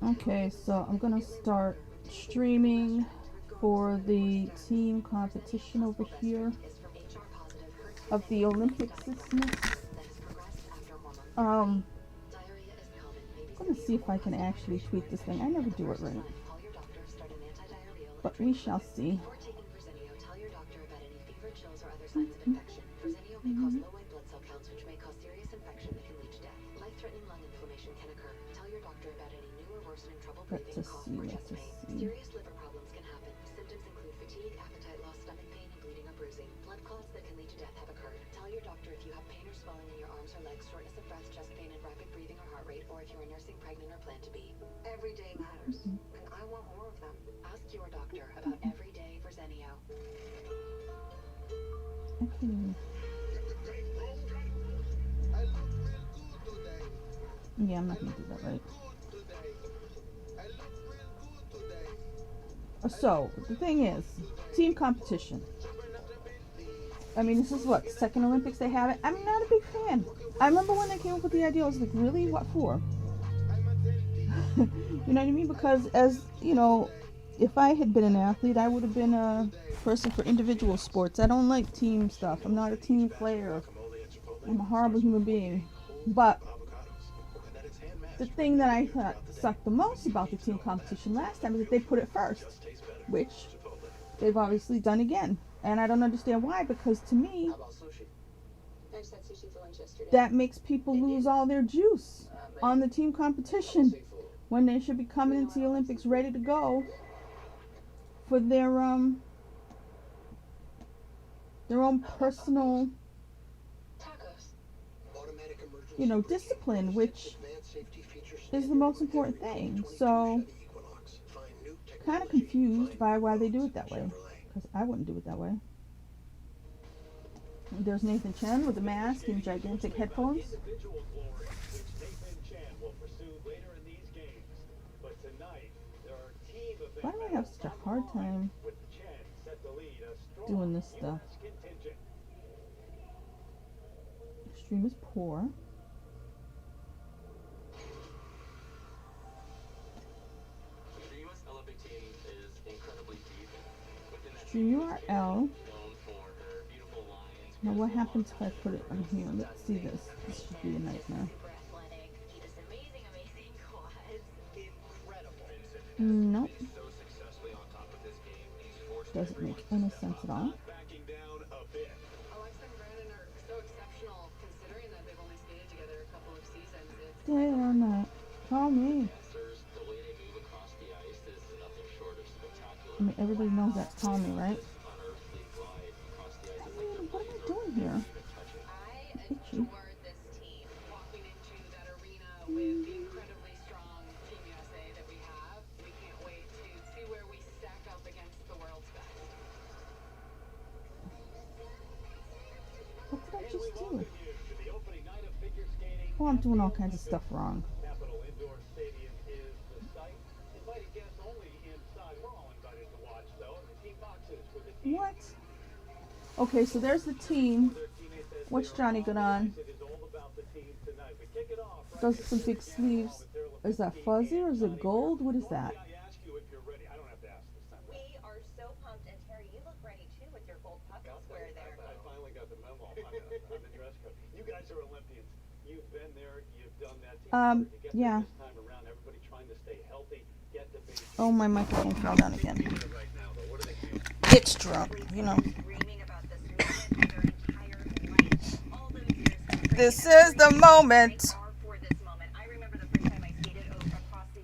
Okay, so I'm gonna start streaming for the team competition over here of the Olympics this next. Um, I'm gonna see if I can actually tweet this thing. I never do it right, but we shall see. Let's just see. Let's just see. Serious liver problems can happen. Symptoms include fatigue, appetite loss, stomach pain, and bleeding or bruising. Blood clots that can lead to death have occurred. Tell your doctor if you have pain or swelling in your arms or legs, shortness of breath, chest pain, and rapid breathing or heart rate, or if you're nursing, pregnant, or plan to be. Every day matters, and I want more of them. Ask your doctor about every day for Zenio. Okay. Yeah, I'm not gonna do that right. So the thing is, team competition. I mean, this is what, second Olympics they have it. I'm not a big fan. I remember when they came up with the idea, I was like, really, what for? You know what I mean? Because as you know, if I had been an athlete, I would have been a person for individual sports. I don't like team stuff. I'm not a team player. I'm a horrible human being. But the thing that I thought sucked the most about the team competition last time is that they put it first, which they've obviously done again. And I don't understand why, because to me, that makes people lose all their juice on the team competition when they should be coming into the Olympics ready to go for their own personal, discipline, which is the most important thing. So, kind of confused by why they do it that way, because I wouldn't do it that way. There's Nathan Chen with a mask and gigantic headphones. Why do I have such a hard time doing this stuff? The stream is poor. Stream URL. Now what happens if I put it on here? Let's see this. This should be a nightmare. Nope. Doesn't make any sense at all. Dare not call me. I mean, everybody knows that's call me, right? What am I doing here? Itchy. What did I just do? Oh, I'm doing all kinds of stuff wrong. What? Okay, so there's the team. What's Johnny got on? Does some big sleeves. Is that fuzzy or is it gold? What is that? We are so pumped, and Terry, you look ready too with your gold puffy square there. I finally got the memo on the dress code. You guys are Olympians. You've been there. You've done that. Yeah. This time around, everybody trying to stay healthy. Get to Beijing. Oh, my microphone fell down again. It's drunk, This is the moment.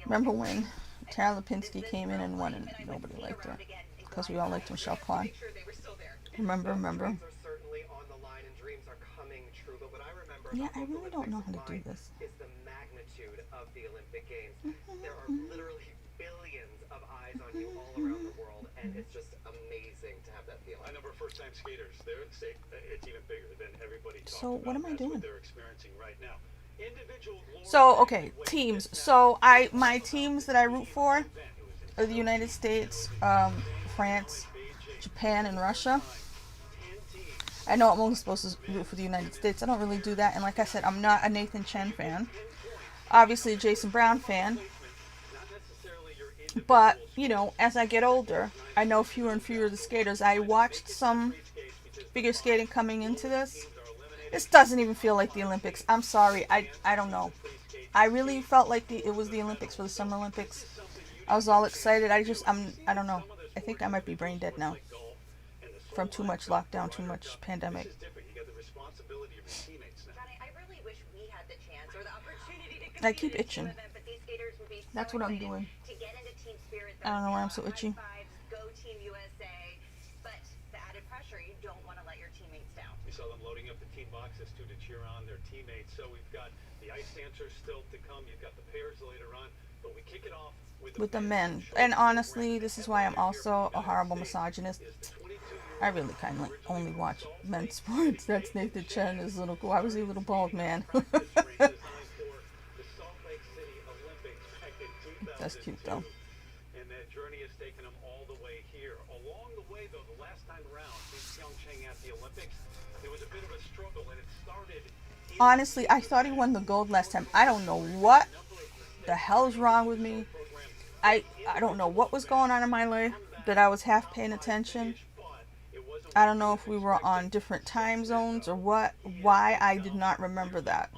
Remember when Tara Lipinski came in and won and nobody liked her? Because we all liked Michelle Kwan. Remember? Yeah, I really don't know how to do this. Is the magnitude of the Olympic Games. There are literally billions of eyes on you all around the world, and it's just amazing to have that feeling. I number first-time skaters. It's even bigger than everybody talks So what am I doing? What they're experiencing right now. So okay, teams. So my teams that I root for are the United States, France, Japan, and Russia. I know I'm only supposed to root for the United States. I don't really do that, and like I said, I'm not a Nathan Chen fan. Obviously a Jason Brown fan. But, you know, as I get older, I know fewer and fewer of the skaters. I watched some figure skating coming into this. This doesn't even feel like the Olympics. I'm sorry. I don't know. I really felt like it was the Olympics for the Summer Olympics. I was all excited. I don't know. I think I might be brain dead now from too much lockdown, too much pandemic. I really wish we had the chance or the opportunity to I keep itching. but these skaters would be so That's what I'm excited doing. to get into team spirit. I don't know why I'm so itchy. High fives, go Team USA. But the added pressure, you don't want to let your teammates down. We saw them loading up the team boxes too to cheer on their teammates. So we've got the ice dancers still to come. You've got the pairs later on, but we kick it off with the men. And honestly, this is why I'm also a horrible misogynist. I really kind of only watch men's sports. That's Nathan Chen, his little. Why was he a little bald man? That's cute though. And that journey has taken him all the way here. Along the way, though, the last time around, Pyeongchang at the Olympics, it was a bit of a struggle, and it started. Honestly, I thought he won the gold last time. I don't know what the hell is wrong with me. I don't know what was going on in my life that I was half paying attention. I don't know if we were on different time zones or what. Why I did not remember that.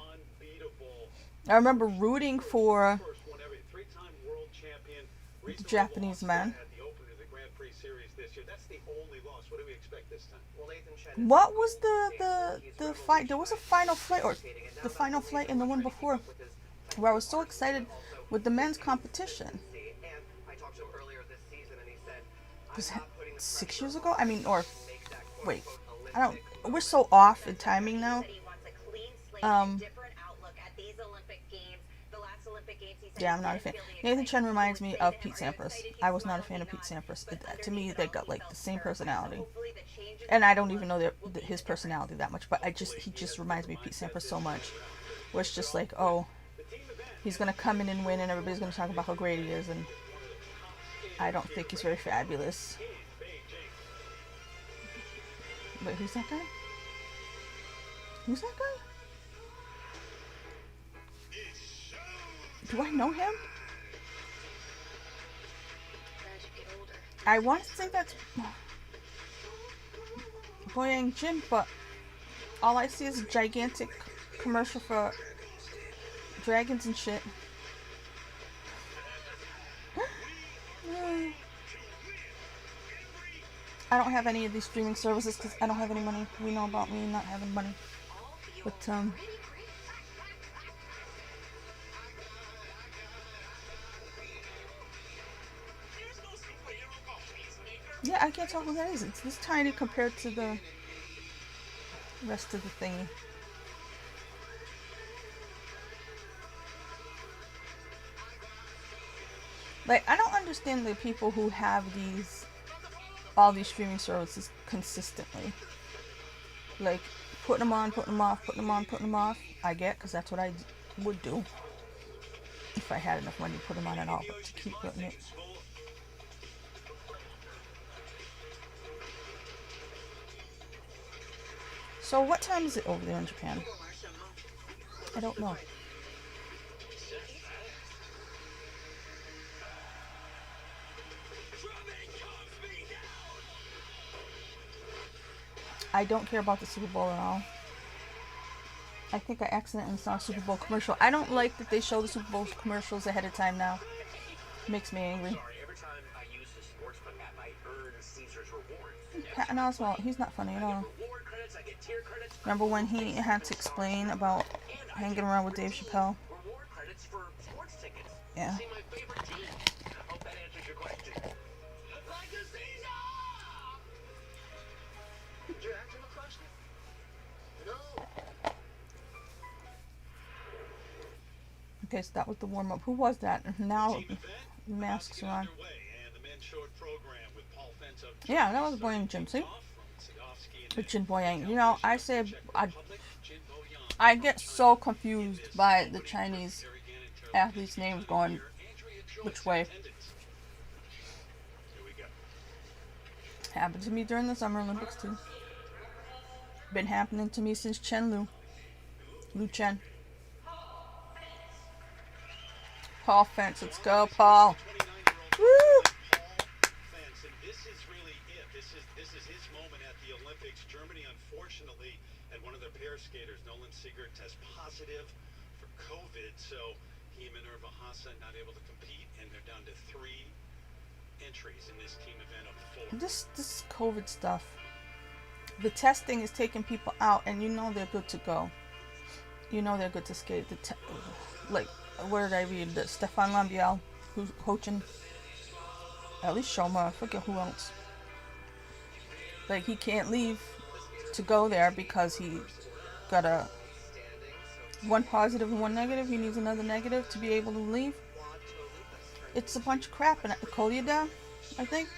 I remember rooting for the Japanese men. What was the fight? There was a final flight, or the final flight in the one before, where I was so excited with the men's competition. Was that 6 years ago? I mean, or wait, I don't. We're so off in timing now. Yeah, I'm not a fan. Nathan Chen reminds me of Pete Sampras. I was not a fan of Pete Sampras. To me, they got like the same personality, and I don't even know his personality that much. But he just reminds me of Pete Sampras so much. Where it's just like, oh, he's gonna come in and win, and everybody's gonna talk about how great he is, and I don't think he's very fabulous. Wait, who's that guy? Who's that guy? Do I know him? I want to say that's Boyang Jin, but all I see is a gigantic commercial for dragons and shit. I don't have any of these streaming services because I don't have any money. We know about me not having money. But, yeah, I can't tell who that is. It's this tiny compared to the rest of the thing. Like, I don't understand the people who have all these streaming services consistently. Like, putting them on, putting them off, putting them on, putting them off. I get, because that's what I would do. If I had enough money to put them on at all, but to keep putting it. So what time is it over there in Japan? I don't know. I don't care about the Super Bowl at all. I think I accidentally saw a Super Bowl commercial. I don't like that they show the Super Bowl commercials ahead of time now. It makes me angry. Patton Oswalt, he's not funny at all. Remember when he had to explain about hanging around with Dave Chappelle? Yeah. Okay, so that was the warm-up. Who was that? Now the masks are on. Yeah, that was Boyang Jim, see? But Jin Boyang. You know, I get so confused by the Chinese athletes' names going which way. Happened to me during the Summer Olympics too. Been happening to me since Lu Chen. Paul Fence, let's go, Paul. Woo! this is his moment at the Olympics. Germany, unfortunately, had one of their pair skaters, Nolan Sigurd, test positive for COVID, so he and Minerva Hassa not able to compete, and they're down to 3 entries in this team event of 4. This COVID stuff. The testing is taking people out, and you know they're good to go. You know they're good to skate. Like, where did I read? Stefan Lambiel, who's coaching. At least Shoma, I forget who else. Like, he can't leave to go there because he got one positive and one negative. He needs another negative to be able to leave. It's a bunch of crap. And Kolyada, I think,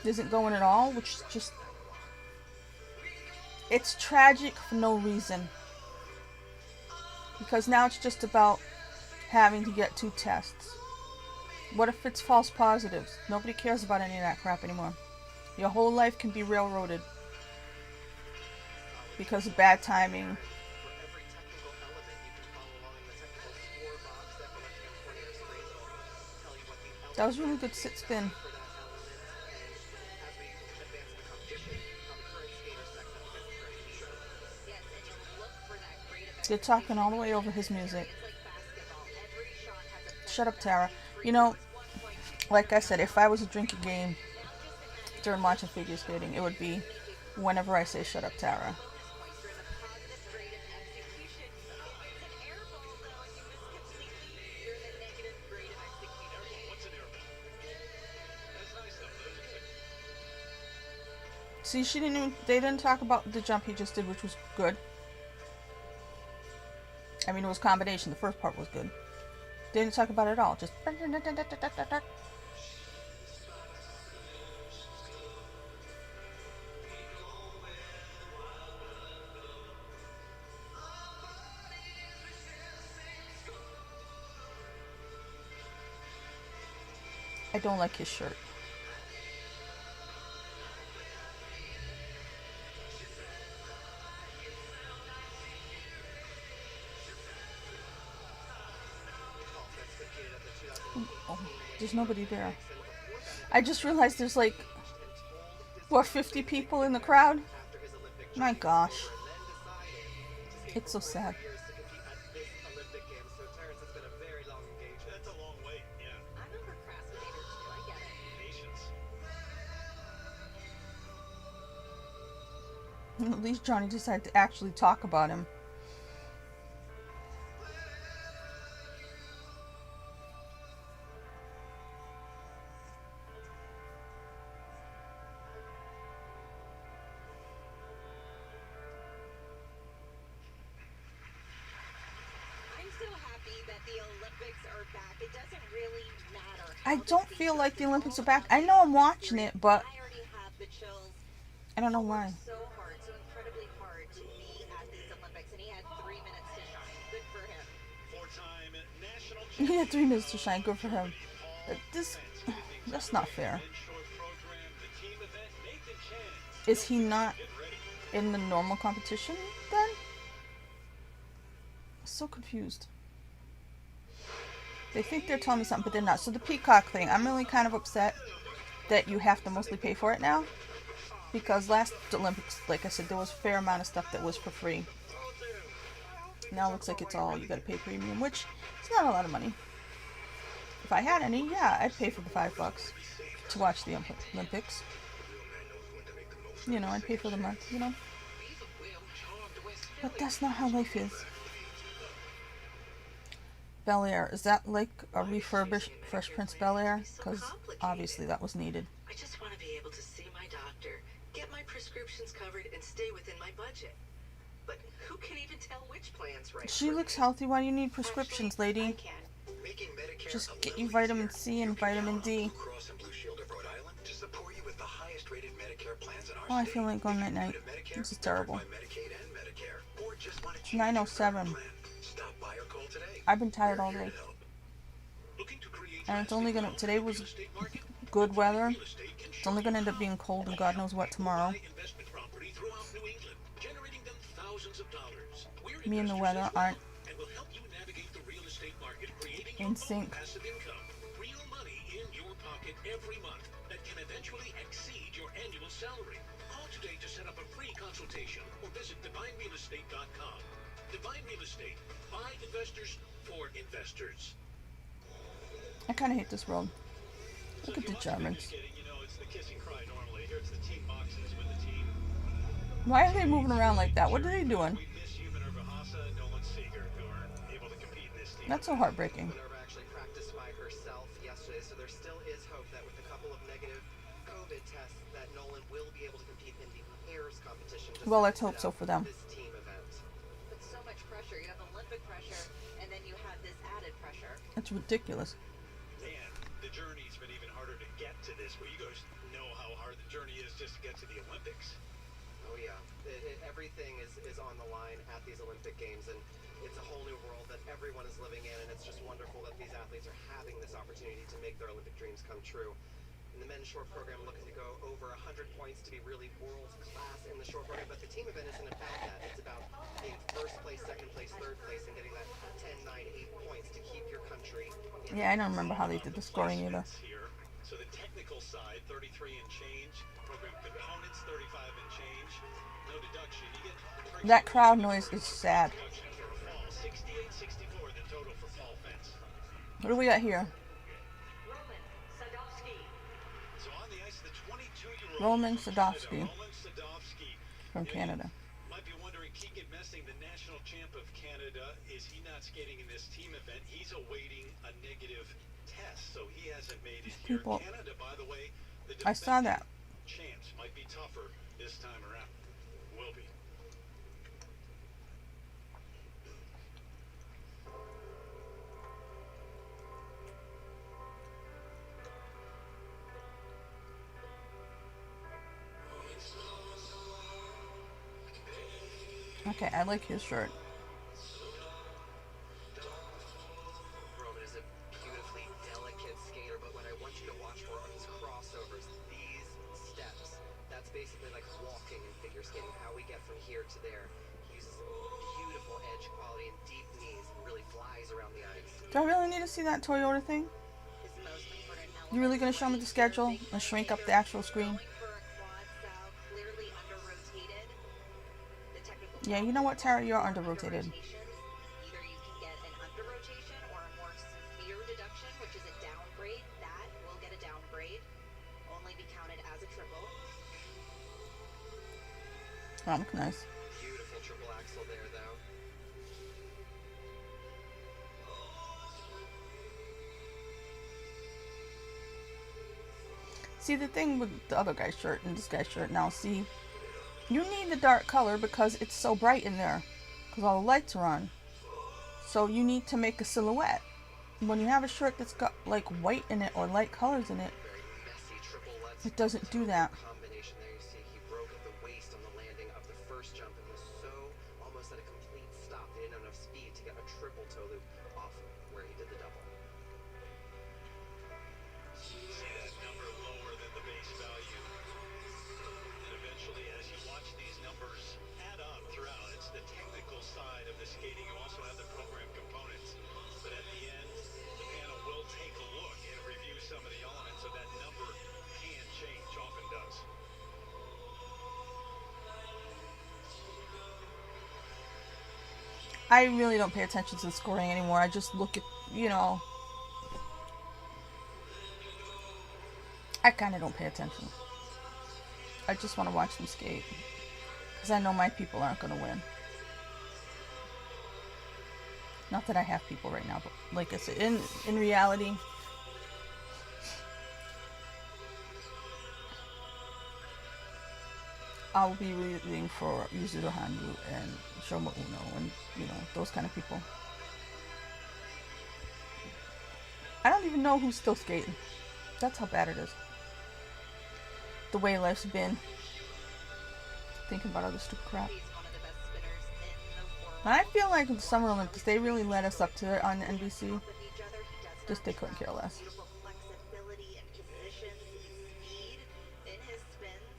isn't going at all, which is just... It's tragic for no reason. Because now it's just about having to get 2 tests. What if it's false positives? Nobody cares about any of that crap anymore. Your whole life can be railroaded because of bad timing. That was really good sit spin. They're talking all the way over his music. Shut up, Tara. You know, like I said, if I was to drink a game during watching figure skating, it would be whenever I say shut up, Tara. See, they didn't talk about the jump he just did, which was good. I mean, it was a combination. The first part was good. They didn't talk about it at all. Just... I don't like his shirt. Oh, there's nobody there. I just realized there's like, what, 50 people in the crowd? My gosh. It's so sad. That's a long wait, yeah. I'm a procrastinator too, I get it. Patience. At least Johnny decided to actually talk about him. I don't feel like the Olympics are back. I know I'm watching it, but I don't know why. So hard, so incredibly hard to be at these Olympics, and he had 3 minutes to shine. Good for him. Four-time national He had 3 minutes to shine. Good for him. That's not fair. Is he not in the normal competition then? So confused. They think they're telling me something, but they're not. So the peacock thing, I'm really kind of upset that you have to mostly pay for it now. Because last Olympics, like I said, there was a fair amount of stuff that was for free. Now it looks like it's all, you gotta pay premium, which is not a lot of money. If I had any, yeah, I'd pay for the $5 to watch the Olympics. You know, I'd pay for the month, you know. But that's not how life is. Bel Air, is that like a refurbished Fresh Prince Bel Air? Because obviously that was needed. I just want to be able to see my doctor, get my prescriptions covered, and stay within my budget. But who can even tell which plan's right? She looks healthy. Why do you need prescriptions, lady? I can. Just get you vitamin C and vitamin D. Oh, I feel like going night night. This is terrible. It's 9:07. I've been tired all day. And it's only gonna, today was good weather. It's only gonna end up being cold and God knows what tomorrow. Me and the weather aren't in sync. that can eventually exceed your annual salary. Call today to set up a free consultation or visit divinerealestate.com. Divine Real Estate, by investors for investors. I kind of hate this world. Look at the Germans. It's the kiss and cry normally. Here it's the team boxes when the team. Why are they moving around like that? What are they doing? We miss Human Bahasa and Nolan Seeger, who are able to compete in this team. That's so heartbreaking. Minerva actually practiced by herself yesterday, so there still is hope that with a couple of negative COVID tests that Nolan will be able to compete in the pairs competition. Well, let's hope so for them. This team event. It's so much pressure. You have Olympic pressure, and then you have this added pressure. It's ridiculous. Man, the journey's been even harder to get to this. Well, you guys know how hard the journey is just to get to the Olympics. Oh yeah, everything is on the line at these Olympic Games, and it's a whole new world that everyone is living in, and it's just wonderful that these athletes are having this opportunity to make their Olympic dreams come true. In the men's short program, looking to go over 100 points to be really world class in the short program, but the team event isn't about that. It's about being first place, second place, third place, and getting that 10, 9, 8 points to keep your country. Yeah, I don't remember how they did the scoring either. Here. So the technical side, 33 and change. Program components, 35 and change. No deduction. You get That crowd noise is sad. deduction for a fall. 68-64 the total for fall fence. What do we got here? So on the ice, the 22-year-old Roman Sadovsky Roman Sadovsky from Canada. Might be wondering, Keegan Messing, the national champ of Canada, is he not skating in this team event? He's awaiting a negative test, so he hasn't made it here. People- Canada, by the way, the I saw defending that. champs might be tougher this time around. Will be. Okay, I like his shirt. Roman is a beautifully delicate skater, but what I want you to watch for are his crossovers, these steps. That's basically like walking in figure skating, how we get from here to there. He uses beautiful edge quality and deep knees and really flies around the ice. Do I really need to see that Toyota thing? His most important You really gonna show me the schedule and shrink up the actual screen? Going for a quad style, clearly under-rotated. The technical Yeah, you know what, Tara? You're under-rotated. rotations, either you can get an under-rotation or a more severe deduction, which is a downgrade. That will get a downgrade. Only be counted as a triple. Oh, look nice. Beautiful triple axel there, though. See, the thing with the other guy's shirt and this guy's shirt now, see, you need the dark color because it's so bright in there, because all the lights are on. So you need to make a silhouette. When you have a shirt that's got like white in it or light colors in it, Very messy triple lutz. it doesn't do that. Combination there, you see he broke at the waist on the landing of the first jump and was so almost at a complete stop. He didn't have enough speed to get a triple toe loop off where he did the double. See that number lower than the base value. And eventually, as you watch these numbers add up throughout, it's the technical side of the skating. You also have the program components. But at the end, the panel will take a look and review some of the elements, so that number can change, often does. I really don't pay attention to the scoring anymore. I just look at, you know, I kind of don't pay attention. I just want to watch them skate. Because I know my people aren't going to win. Not that I have people right now, but like I said, in reality, I'll be rooting for Yuzuru Hanyu and Shoma Uno and, you know, those kind of people. I don't even know who's still skating. That's how bad it is. The way life's been. Thinking about other stupid crap. He's one of the best spinners in the world. And I feel like with the Summer Olympics, they really led us up to it on NBC. With each other, he does Just not they couldn't care travel. less. Beautiful flexibility and positions, speed in his spins.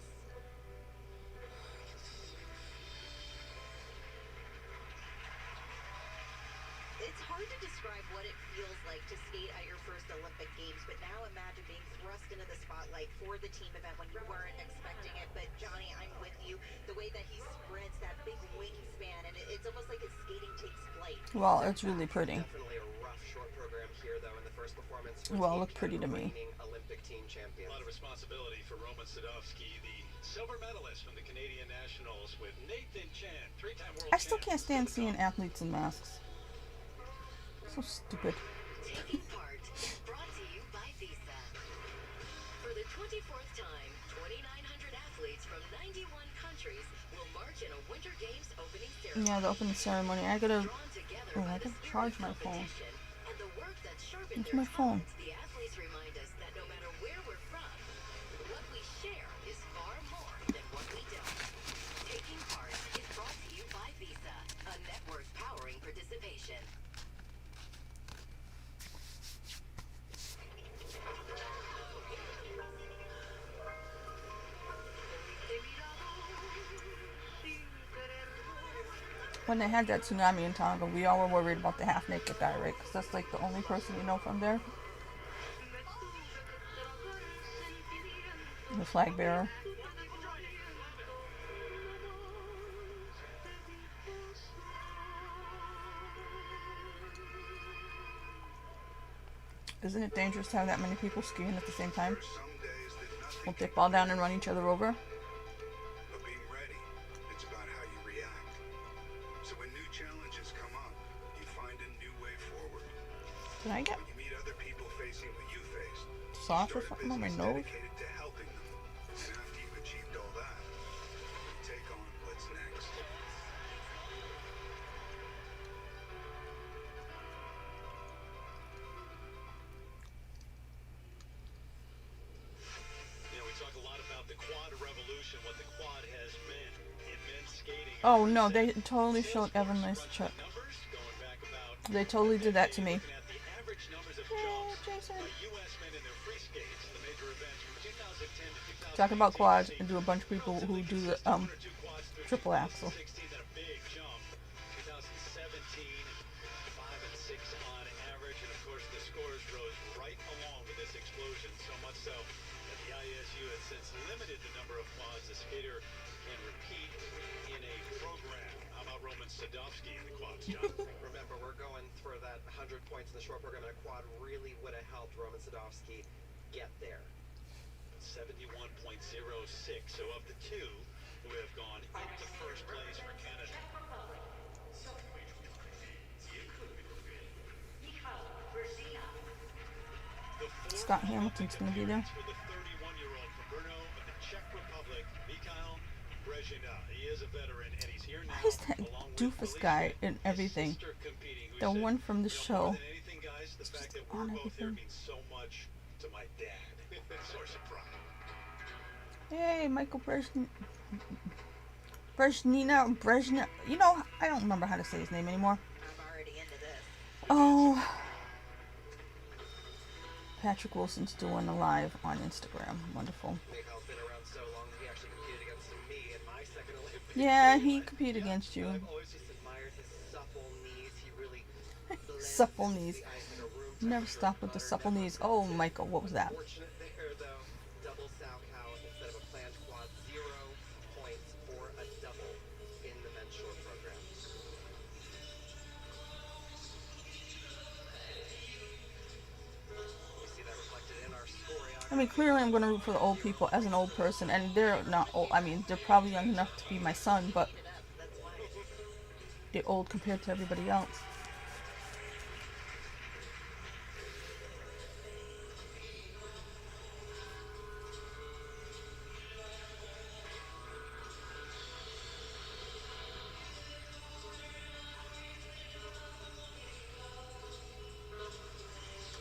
It's hard to describe what it feels like to skate at your first Olympic Games, but now imagine being thrust into the spotlight for the team event when you weren't expecting it. But Johnny, I'm with you. The way that he sprints, that big wingspan, and it's almost like his skating takes flight. Well, it's really pretty. Definitely a rough short program here, though, in the first performance. Well, look pretty to me. Olympic team champion. A lot of responsibility for Roman Sadovsky, the silver medalist from the Canadian Nationals, with Nathan Chen, three-time world I still can't stand seeing athletes in masks. So stupid. Taking part is brought to you by Visa. For the 24th time, 2,900 athletes from 91 countries will march in a Winter Games opening ceremony. Yeah, the opening ceremony. I gotta charge my phone. And the work that sharpened It's their my phone. talents, the athletes remind us that no matter where we're from, what we share is far more than what we don't. Taking part is brought to you by Visa, a network powering participation. When they had that tsunami in Tonga, we all were worried about the half-naked guy, right? Because that's like the only person you know from there. The flag bearer. Isn't it dangerous to have that many people skiing at the same time? Won't they fall down and run each other over? But being ready, it's about how you react. So when new challenges come up, you find a new way forward. Did I get When you meet other people facing what you faced, sauce or start a something on my business nose? dedicated to helping them. And after you've achieved all that, you take on what's next. You know, we talk a lot about the quad revolution, what the quad has meant in men's skating. Oh no, they totally showed Evan Nice Chuck. Numbers going back about They totally did that to me. looking at the average numbers of Yay, jumps Jason. by U.S. men in their free skates, the major events from 2010 to 2018. Talk about quads and do a bunch of people who do the One or two quads through triple axle. 2016, then a big jump. 2017, 5 and 6 on average, and of course the scores rose right along with this explosion. So much so that the ISU has since limited the number of quads a skater can repeat in a program. How about Roman Sadovsky in the quads, John? Remember, we're going for that 100 points in the short program, and a quad really would have helped Roman Sadovsky get there. 71.06. So of the two who have gone into first place for Canada. Scott Hamilton's gonna be there. With the 31-year-old from Brno of the Czech Republic, Mikhail Brezhina. He is a veteran, and he's here now. Why is that along with doofus Alicia, guy in his everything? sister, competing, who The said, one from the "You know, show. more than anything, guys, the fact that we're on both here everything. means so much to my dad." Source of pride. Hey, Michael Brezhina. You know, I don't remember how to say his name anymore. I'm already into this. Oh. Patrick Wilson's doing a live on Instagram. Wonderful. Mikhail's been around so long that he actually competed against me in my second Olympics. Yeah, he competed against you. I've always just admired his supple knees. He really blends Supple into knees. the ice like a room Never temperature stop with the butter. supple Never knees. Oh, Michael, what was that? Fortunate there, though. Double sow cow instead of a planned quad. 0 points for a double in the men's short program. We see that reflected in our scoring. I mean, clearly I'm going to root for the old people as an old person, and they're not old. I mean, they're probably young enough to be my son, but they're old compared to everybody else.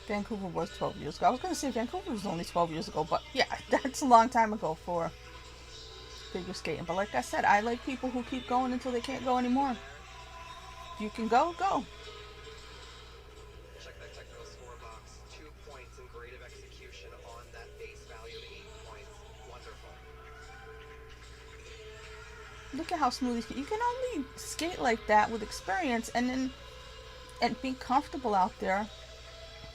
Vancouver was 12 years ago. I was going to say Vancouver was only 12 years ago, but yeah, that's a long time ago for figure skating. But like I said, I like people who keep going until they can't go anymore. If you can go, go. Check that technical score box. 2 points in grade of execution on that base value of 8 points. Wonderful. Look at how smooth he's. You can only skate like that with experience and be comfortable out there.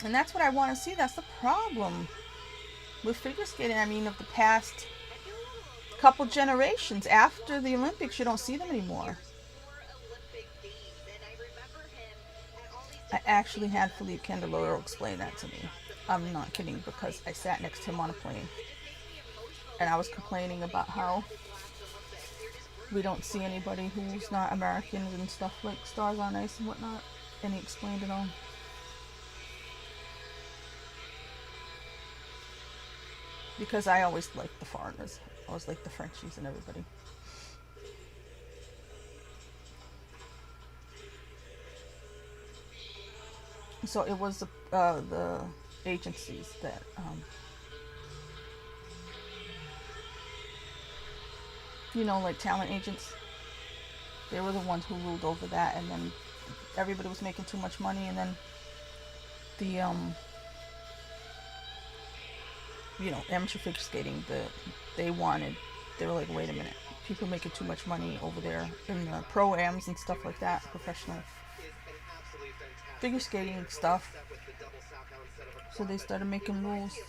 And that's what I want to see. That's the problem. with figure skating, I mean, of the past couple generations. After the Olympics, you don't see them anymore. I actually had Philippe Candeloro explain that to me. I'm not kidding, because I sat next to him on a plane. And I was complaining about how we don't see anybody who's not American and stuff, like stars on ice and whatnot. And he explained it all. Because I always liked the foreigners. I always liked the Frenchies and everybody. So it was the agencies that like talent agents. They were the ones who ruled over that, and then everybody was making too much money, and then the amateur figure skating, they were like, wait a minute, people making too much money over there in the pro-ams and stuff like that, professional figure skating stuff. So they started making rules.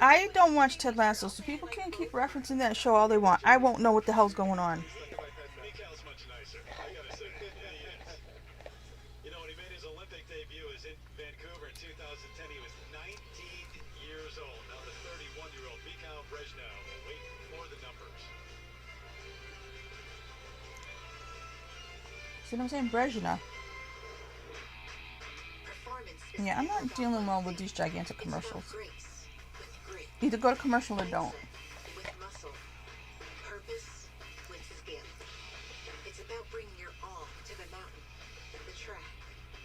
I don't watch Ted Lasso, so people can keep referencing that show all they want. I won't know what the hell's going on. You know, when he made his Olympic debut was in Vancouver in 2010. He was 19 years old. Now the 31-year-old Mikhail Brezhnev will wait for the numbers. See what I'm saying? Brezhnev. Yeah, I'm not dealing well with these gigantic commercials. Either go to commercial or don't. With muscle, purpose, with skill. It's about bringing your all to the mountain, the track,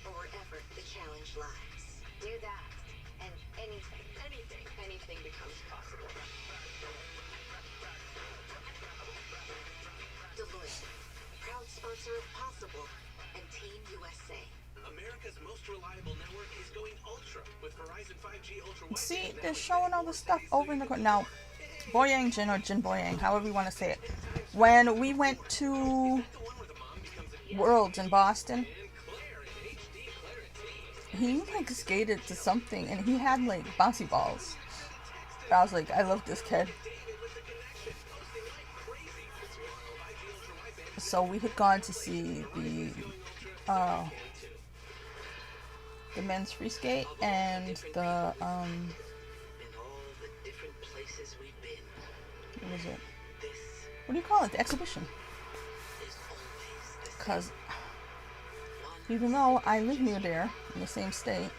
or wherever the challenge lies. Do that, and anything becomes possible. Deloitte, proud sponsor of Possible and Team USA. America's most reliable network is going ultra with Verizon 5G Ultra. See, they're showing all the stuff over in the corner. Now, Boyang Jin, or Jin Boyang, however you want to say it. When we went to Worlds in Boston, he like skated to something, and he had like bouncy balls. I was like, I love this kid. So we had gone to see the men's free skate and the what was it? What do you call it? The exhibition. Because even though I live near there in the same state,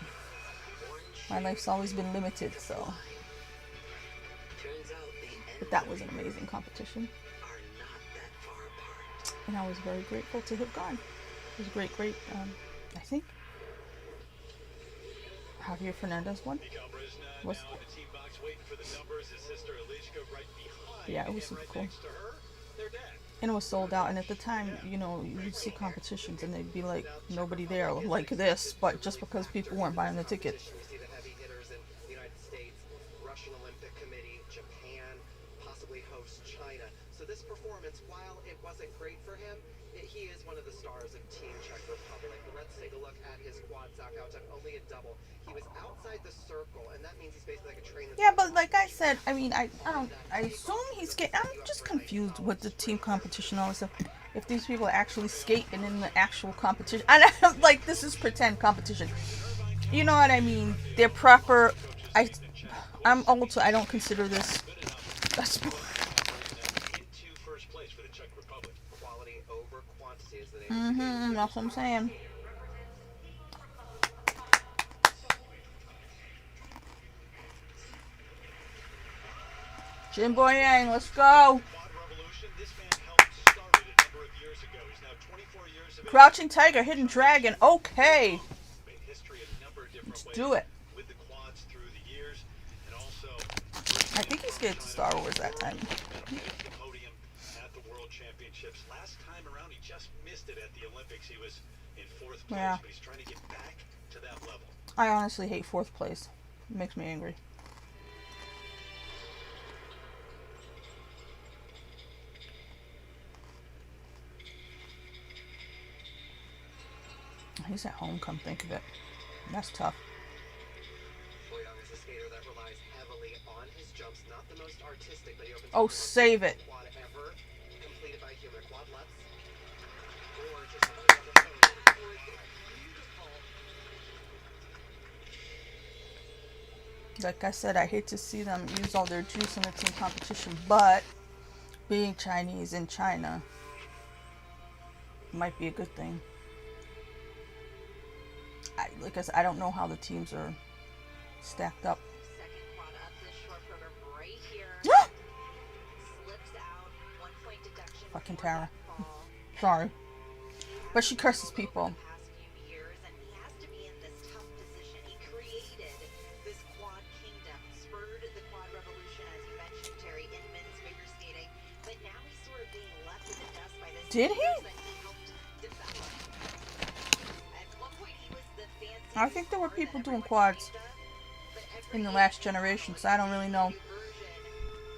my life's always been limited. So, but that was an amazing competition, and I was very grateful to have gone. It was a great. I think Javier Fernandez won. Was yeah, it was super cool. And it was sold out. And at the time, you'd see competitions and they'd be like nobody there like this, but just because people weren't buying the tickets. We see the heavy hitters in the United States, Russian Olympic Committee, Japan, possibly host China. So this performance, while it wasn't great for him, he is one of the stars of Team Czech Republic. Let's take a look at his quad sock out, only a double. He was outside the circle, and that means he's basically like a train. Yeah, but like I said, I mean, I assume he's skating. I'm just confused with the team competition, all this stuff. If these people are actually skating in the actual competition, I'm like, this is pretend competition. You know what I mean? They're proper. I'm old, so I don't consider this a sport. That's what I'm saying. Jin Boyang, let's go. Crouching Tiger, Hidden Dragon. Okay. Let's do it. I think he skated to Star Wars that time. Last time around, he just missed it at the Olympics. He was in fourth place, yeah. But he's trying to get back to that level. I honestly hate fourth place. It makes me angry. He's at home, come think of it. That's tough. Boyoung is a skater that relies heavily on his jumps. Not the most artistic, but he opens Oh, save it. quad ever completed by a human. Quad lutz. Or just something on the phone. Beautiful. Like I said, I hate to see them use all their juice in the team competition, but being Chinese in China might be a good thing. Like I said, I don't know how the teams are stacked up. Second quad up this short program right here. Slips out. 1 point deduction. Fucking for Tara. that fall. Sorry. But she curses people. The past few years, and he has to be in this tough position. He created this quad kingdom, spurred the quad revolution, as you mentioned, Terry, in men's figure skating. But now he's sort of being left in the dust by this. Did he? that he helped develop. At one point, he was the fancy I think there were star people that doing everyone quads dreamed of, but every in the year last generation, so I don't really know. new version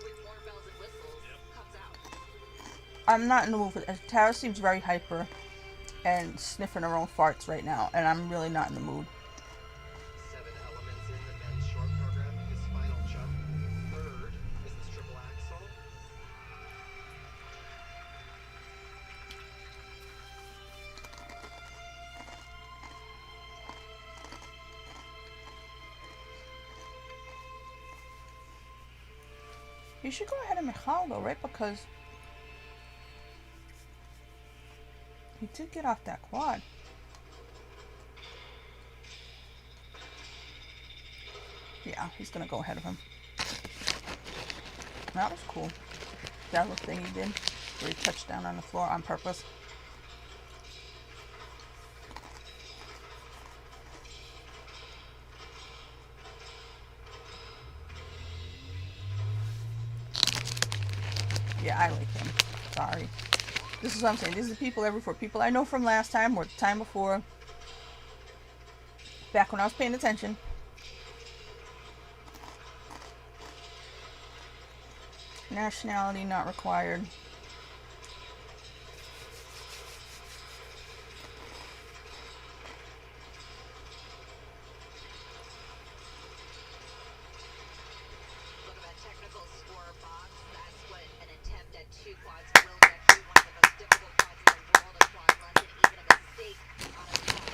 with more bells and whistles comes out. I'm not in the mood for it. Tara seems very hyper and sniffing her own farts right now, and I'm really not in the mood. 7 elements in the men's short program. His final jump, third, is this triple axel. You should go ahead and Michal though, right? Because he did get off that quad. Yeah, he's gonna go ahead of him. That was cool. That little thing he did, where he touched down on the floor on purpose. Yeah, I like him. Sorry. This is what I'm saying. These are the people people I know from last time or the time before. Back when I was paying attention. Nationality not required. Look at that technical score box. That's what an attempt at 2 quads will get you. One of the most difficult quads in the world. A quad lutz, and even a mistake on a quad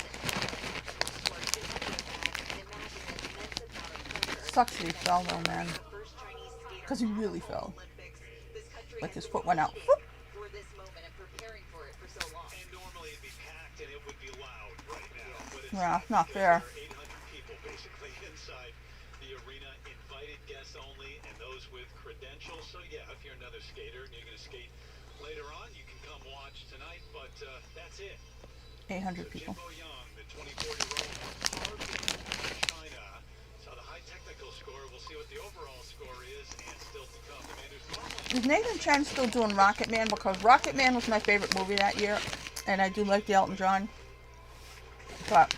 will score just like that. Imagine the immense amount of pressure. Sucks that he fell though, man. The first Chinese skater Because he really fell. Olympics. This country Like has his foot went out. been Whoop. for this moment and preparing for it for so long. And normally it'd be packed and it would be loud right now. But it's Yeah, not fair. There are 800 people basically inside the arena, invited guests only, and those with credentials. So yeah, if you're another skater and you're going to skate later on, you can come watch tonight. But that's it. 800 So people. Jimbo Young, the 24-year-old from China, saw the high technical score. We'll see what the overall score is, and still to come. The man who's normally Is Nathan Chen still doing Rocket Man? Because Rocket Man was my favorite movie that year. And I do like the Elton John. But,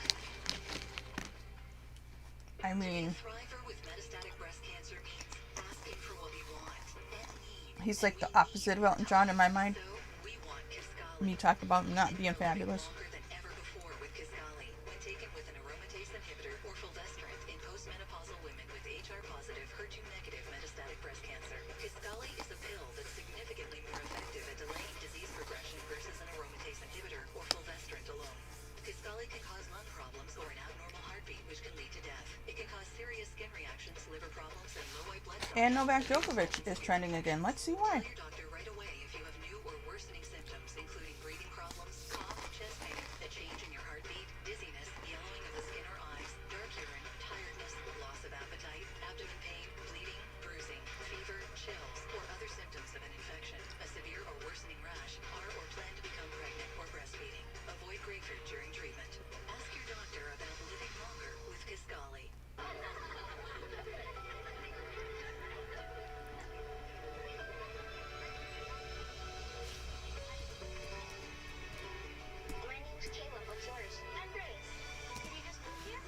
I mean, Thriver with metastatic breast cancer means asking for what we want and need. he's like the opposite of Elton John in my mind. So we want Kisqali. When you talk about him not being fabulous. Longer than ever before with Kisqali. When taken with an aromatase inhibitor or fulvestrant in postmenopausal women with HR-positive, HER2-negative metastatic breast cancer. Kisqali is a pill that's significantly more effective at delaying disease progression versus an aromatase inhibitor or fulvestrant alone. Kisqali can cause lung problems or an abnormal heartbeat, which can lead to death. It can cause serious skin reactions, liver problems, and low white blood cells. And Novak Djokovic is trending again. Let's see why. Tell your doctor right away if you have new or worsening symptoms, including breathing problems, cough, chest pain, a change in your heartbeat, dizziness, yellowing of the skin or eyes, dark urine, tiredness, loss of appetite, abdomen pain, bleeding, bruising, fever, chills, or other symptoms of an infection, a severe or worsening rash, are or plan to become pregnant or breastfeeding. Avoid grapefruit during treatment. Ask your doctor about living longer with Kisqali.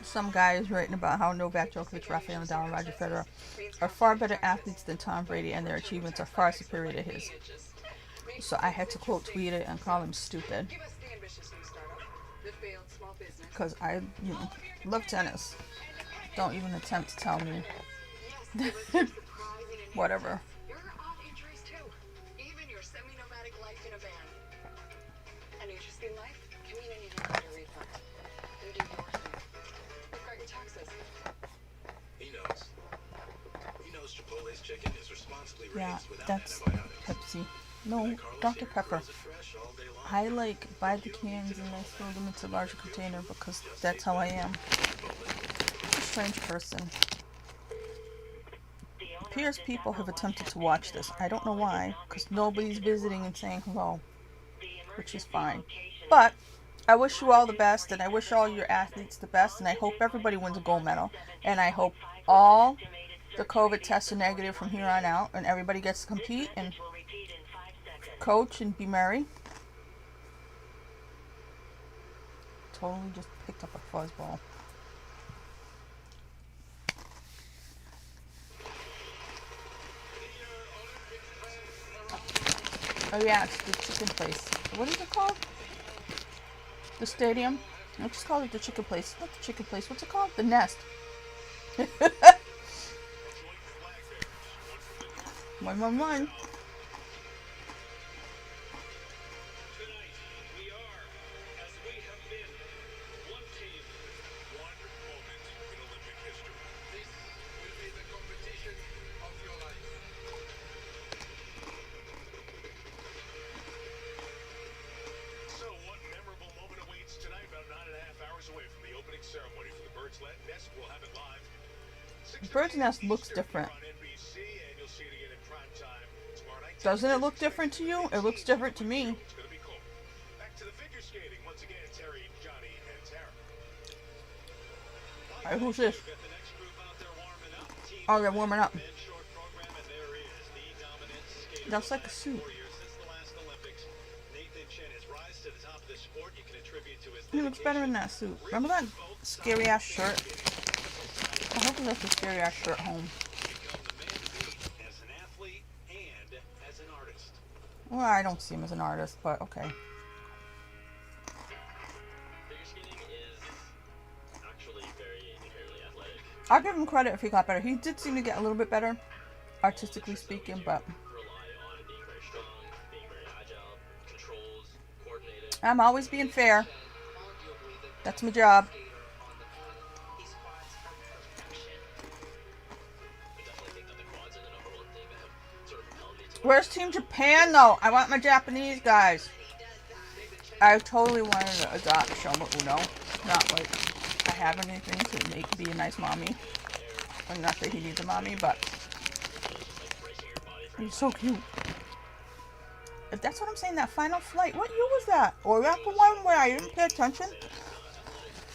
Some guy is writing about how Novak Djokovic, Rafael Nadal, and Roger Federer are far better athletes than Tom Brady, and their achievements are far superior to his. So I had to quote tweet it and call him stupid. Give us the ambitious new startup. The failed small business. Because I, love tennis. Don't even attempt to tell me. Whatever. You're off injuries too. Even your semi-nomadic life in a van. An interesting life? Community didn't get a refund. You do your thing. You've got your taxes. He knows. He knows Chipotle's chicken is responsibly Yeah, raised without that's antibiotics. Pepsi. No, Dr. Pepper. I buy the cans and I throw them into a larger container because that's how I am. I'm a strange person. Appears people have attempted to watch this. I don't know why, because nobody's visiting and saying hello, which is fine. But I wish you all the best, and I wish all your athletes the best, and I hope everybody wins a gold medal, and I hope all the COVID tests are negative from here on out, and everybody gets to compete and coach and be merry. Totally just picked up a fuzzball. Oh yeah, it's the chicken place. What is it called? The stadium? Let's just call it the chicken place. Not the chicken place. What's it called? The Nest. 111. Tonight, we are, as we have been, one team, one moment in Olympic history. This will be the competition of your life. So, what memorable moment awaits tonight? About 9.5 hours away from the opening ceremony for the Bird's Nest. We'll have it live. Bird's Nest looks different. On NBC, and you'll see it again in prime time tomorrow night. Doesn't it look different to you? It looks different to me. It's gonna be cool. Back to the figure skating once again. Terry, Johnny, and Tara. Alright, who's this? We've got the next group out there warming up. Team Oh, they're warming up. men's short program, and there is the dominant skater That's of like a the last suit. 4 years since the last Olympics. Nathan Chen has rise to the top of the sport. You can attribute to his He looks better in that suit. Remember that scary ass shirt? I hope he left his scary ass shirt home. become the man to be as an athlete and as an artist. Well, I don't see him as an artist, but okay. Figure skating is actually very inherently athletic. I'll give him credit if he got better. He did seem to get a little bit better, artistically speaking, but Rely on being very strong, being very agile, controls, coordinated. I'm always being fair. That's my job. I definitely think that the quads are the number one thing that have sort of propelled me to Where's Team Japan, though? I want my Japanese guys. I totally wanted to adopt Shoma Uno. Not like I have anything to be a nice mommy. And not that he needs a mommy, but he's so cute. If that's what I'm saying, that final flight, what year was that? Or that the one where I didn't pay attention?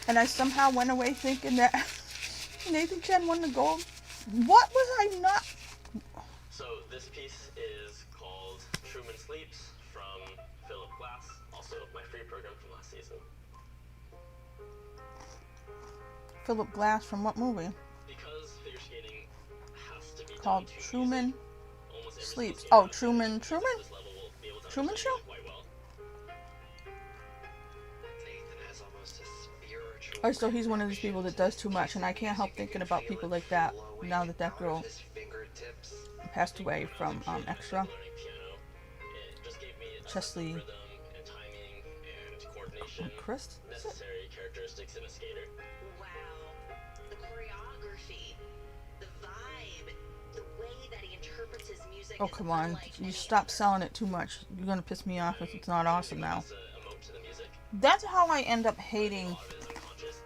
And I somehow went away thinking that Nathan Chen won the gold? What was I not? So this piece is called Truman Sleeps from Philip Glass, also my free program from last season. Philip Glass from what movie? Because figure skating has to be Called done to Truman music, almost every Sleeps. single Oh, skater Truman. at this level will be able to Truman understand Show? music quite well. Nathan has almost a spiritual. Oh, so he's one of these people that does too much, and I can't help thinking about people like that now that that girl His fingertips. passed away from Extra. Learning piano, it just gave me a Chesley. rhythm and timing and coordination, Chris? Is it? necessary characteristics in a skater. Wow. The choreography, the vibe, the way that he interprets his music. Oh, is come on. unlike You any stop other. selling it too much. You're going to piss me off if it's not awesome now. It's a emote to the music. That's how I end up hating. A lot of it is unconscious.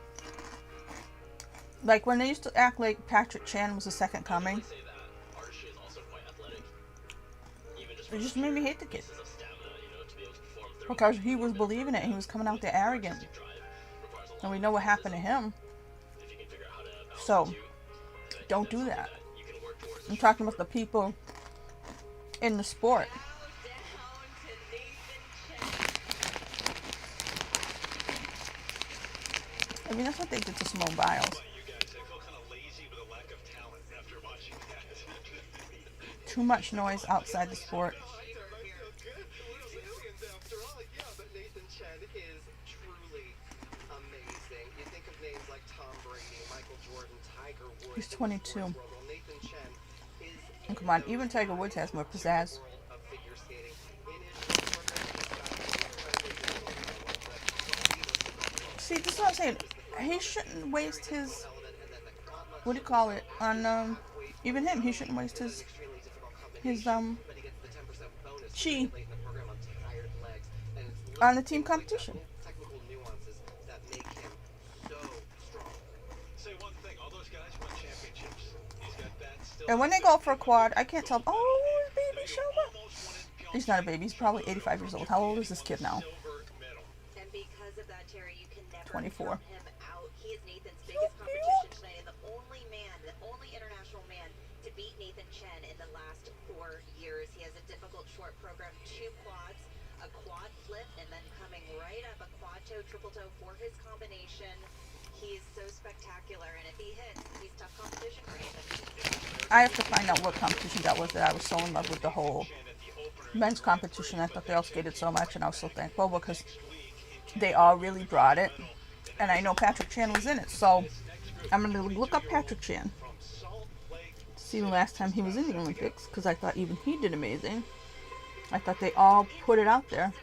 Like when they used to act like Patrick Chen was the second coming. They say that artistry is also quite athletic. Even just It just made me hate the kid. pieces of stamina, to be able to perform through Because he was believing it. He was coming out there arrogant. artistic drive requires a lot And we of know what happened to athleticism. him. If you can figure out how to balance So, the two, then I think don't that's do something that. You can work towards. I'm talking about the people in the sport. Bow down to Nathan Chen. I mean, that's what they did to Simone Biles. But you guys, I feel kind of lazy with a lack of talent after watching that. Too much noise outside the sport. I feel good. After all, yeah, but Nathan Chen is truly Tiger Woods He's in the 22. sports world. Well, Nathan Chen is And in come on, those even Tiger Woods has more pizzazz. world of figure skating. In his short program, he's got incredibly difficult, one of the most See, this is what I'm saying. He shouldn't waste his, what do you call it, on, even him, he shouldn't waste his, but he gets the 10% bonus chi late in the program on tired legs, and it's on little the team things like that, competition. little technical nuances that make him so strong. Say one thing, all those guys won championships. He's got that still. And when they go for a quad, I can't tell, oh, baby Showa. He's not a baby, he's probably 85 years old. How old is this kid now? And because of that, Terry, you can never 24. count him out. He is Nathan's biggest competition tonight, and the only international man to beat Nathan Chen in the last 4 years. He has a difficult short program, 2 quads, a quad flip, and then coming right up a quad toe, triple toe for his combination. He's so spectacular, and if he hits, he's tough competition for Nathan. I have to find out what competition that was that I was so in love with the whole men's competition. I thought they all skated so much, and I was so thankful because they all really brought it. And I know Patrick Chen was in it, so I'm going to look up Patrick Chen. See the last time he was in the Olympics, because I thought even he did amazing. I thought they all put it out there.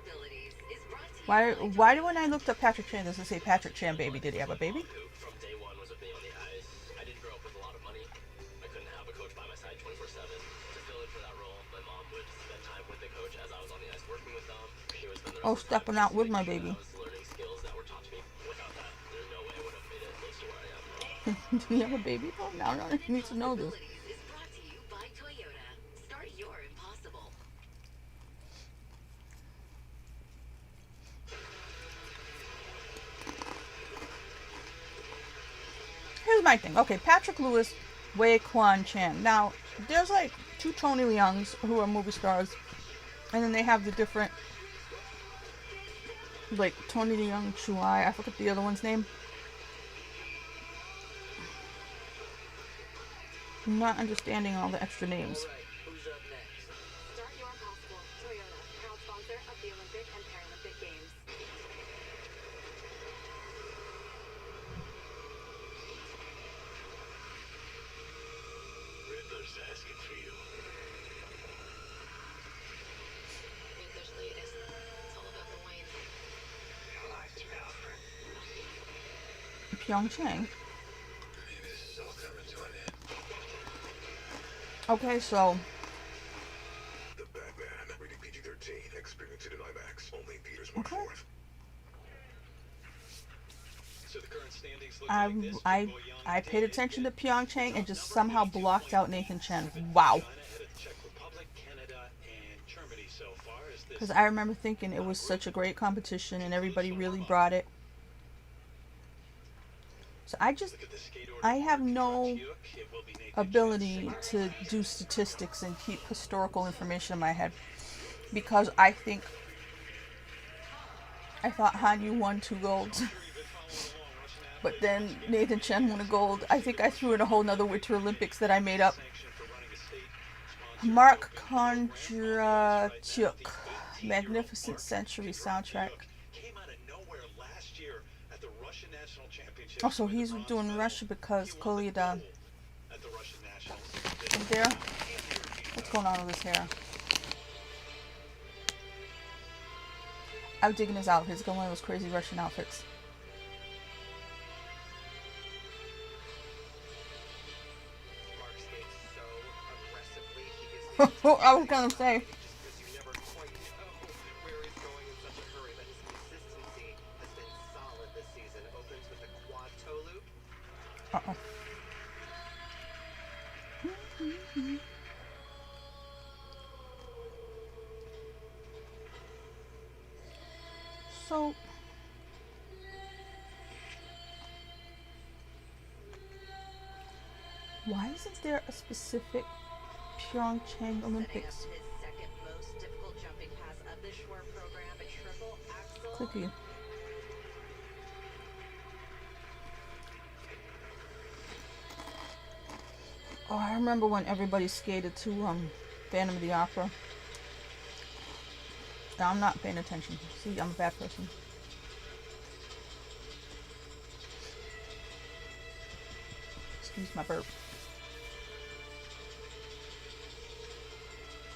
Why do when I looked up Patrick Chen, does it say Patrick Chen baby? Did he have a baby? From day one was a baby on the ice. I didn't grow up with a lot of money. I couldn't have a coach by my side 24/7. To fill in for that role, my mom would spend time with the coach as I was on the ice working with them. She would spend the rest Oh, of the time stepping out with my making baby. sure that I was learning skills that were taught to me. Without that, there's no way I would have made it close to where I am. Did he have a baby? Oh, now I need to know this. Possibilities is brought to you by Toyota. Start your impossible. Here's my thing. Okay, Patrick Lewis, Wei Kwan Chan. Now, there's like 2 Tony Leungs who are movie stars. And then they have the different, like, Tony Leung Chuai. I forget the other one's name. I'm not understanding all the extra names. Start your impossible. Toyota, proud sponsor of the Olympic and Paralympic Games. Riddler's asking for you. Research latest. It's all about the Wayne. Lies to Alfred. Pyeongchang. This is all coming to an end. Okay, so The Batman, rated PG-13, experience it in IMAX, only in theaters March Okay. 4th. So the current standings look like this. I Jimbo Young, I paid David attention to Gibbs, Pyeongchang and just number somehow 82 blocked out points. Nathan Chen. Seventh Wow. China ahead of the Czech Republic, Canada, and Germany so far. As this Because I remember thinking it was such a great competition and everybody really brought it. So look at the skate order I have for no Kachuk. It will be Nathan ability Chen's to second do statistics and keep historical information in my head. Because I thought Hanyu won 2 golds. But then Nathan Chen won a gold. I think I threw in a whole nother Winter Olympics that I made up. sanction for running a state sponsored Mark program. Kondratyuk, Magnificent Century soundtrack. Came out of nowhere last year at the Russian National Championships. Oh, so with the he's bronze doing medal. Russia because He won the Kolyada gold at the Russian Nationals. is there. What's going on with his hair? I'm digging his outfit. He's got one of those crazy Russian outfits. Mark skates so aggressively. He gives me I was gonna say. just because you never quite know where he's going in such a hurry. But his consistency has been solid this season. Opens with a quad toe loop. Uh-oh. So, why isn't there a specific Pyeongchang Olympics? Setting up his second most difficult jumping pass of the short program, a triple axel. Clicky. Oh, I remember when everybody skated to Phantom of the Opera. Now I'm not paying attention. See, I'm a bad person. Use my burp.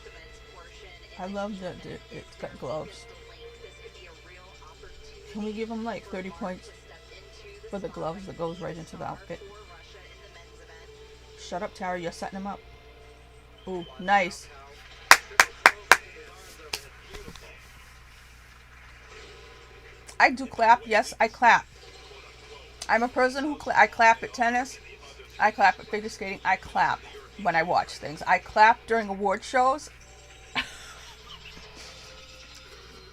The men's portion. I love that it's got gloves. This could be a real opportunity Can we give him like 30 points to step into for the gloves that goes right into the outfit? for Russia in the men's event. Shut up, Tara. You're setting him up. Ooh, nice. I do clap. Yes, I clap. I'm a person who I clap at tennis. I clap at figure skating. I clap when I watch things. I clap during award shows.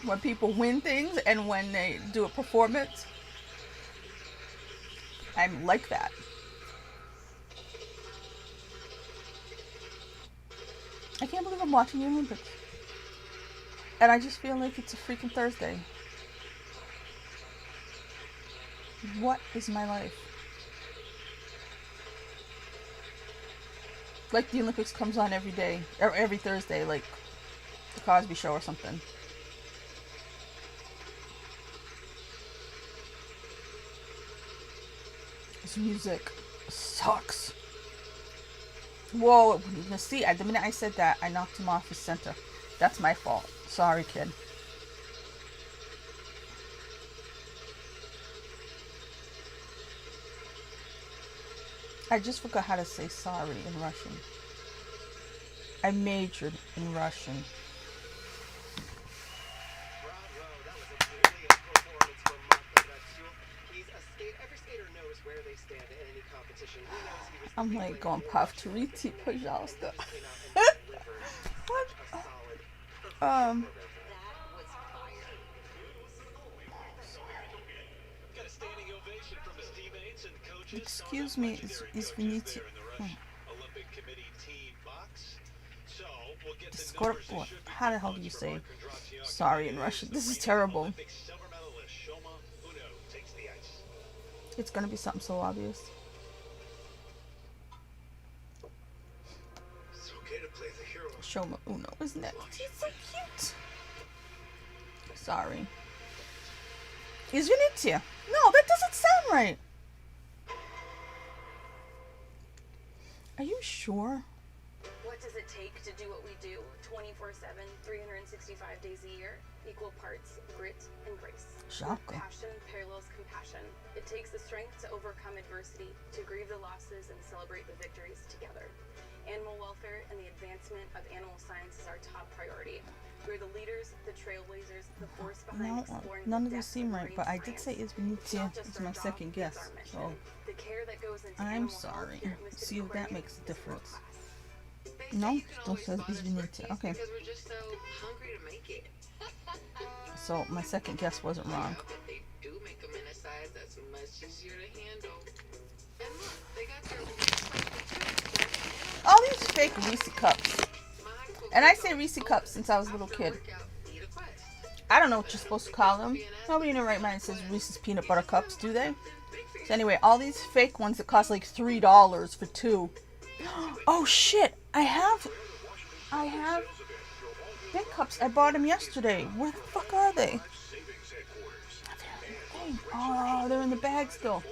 When people win things and when they do a performance. I'm like that. I can't believe I'm watching the Olympics. And I just feel like it's a freaking Thursday. What is my life? Like the Olympics comes on every day, or every Thursday, like the Cosby Show or something. This music sucks. Whoa, see, the minute I said that, I knocked him off his center. That's my fault. Sorry, kid. I just forgot how to say sorry in Russian. I majored in Russian. Bravo, that was a brilliant performance from Marco Rexul. Every skater knows where they stand in any competition. He knows he was I'm like going повторите, пожалуйста. What? That was fire. Got a standing ovation from his teammates and coaches. Excuse me, извините. Olympic Committee team box. So we'll get the Scorpio. How the hell do you say sorry in Russian? This is terrible. silver medalist Shoma Uno takes the ice. It's gonna be something so obvious. It's okay to play the hero. Shoma Uno is next. He's so cute. Sorry. Извините. No, that doesn't sound right. Are you sure? What does it take to do what we do 24/7, 365 days a year? Equal parts grit and grace. Жалко. Passion parallels compassion. It takes the strength to overcome adversity, to grieve the losses and celebrate the victories together. Animal welfare and the advancement of animal science is our top priority. We're the leaders, the trailblazers, the force behind No, exploring none the of these depths seem of right, marine but I did say science. извините. Not just It's our my job, second it's guess. our mission. So The care that goes into I'm animal health sorry. here at Mystic See if that Aquarium makes a is difference. world-class. No, still says извините. Okay. Because we're just so hungry to make it. So my second guess wasn't wrong. But they do make them in a size that's much easier to handle. And look, they got their All these fake Reese cups. And I say Reese cups since I was a little kid. I don't know what you're supposed to call them. Nobody in their right mind says Reese's peanut butter cups, do they? So anyway, all these fake ones that cost like $3 for two. Oh shit! I have big cups. I bought them yesterday. Where the fuck are they? Oh, they're in the bag still.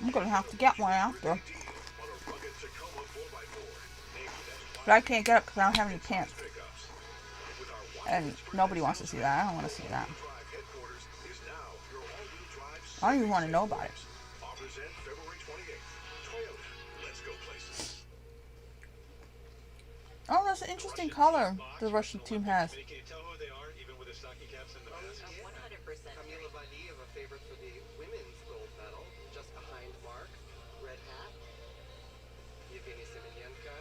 I'm gonna have to get one after. But I can't get up because I don't have any pants. And nobody wants to see that. I don't want to see that. I don't even want to know about it. Oh, that's an interesting color the Russian team has. Can you tell who they are, even with their stocking caps in the mask? 100%. Kamila Valieva, a favorite for the women's gold medal, just behind Mark. Red hat. Yevgeny Semenyenko,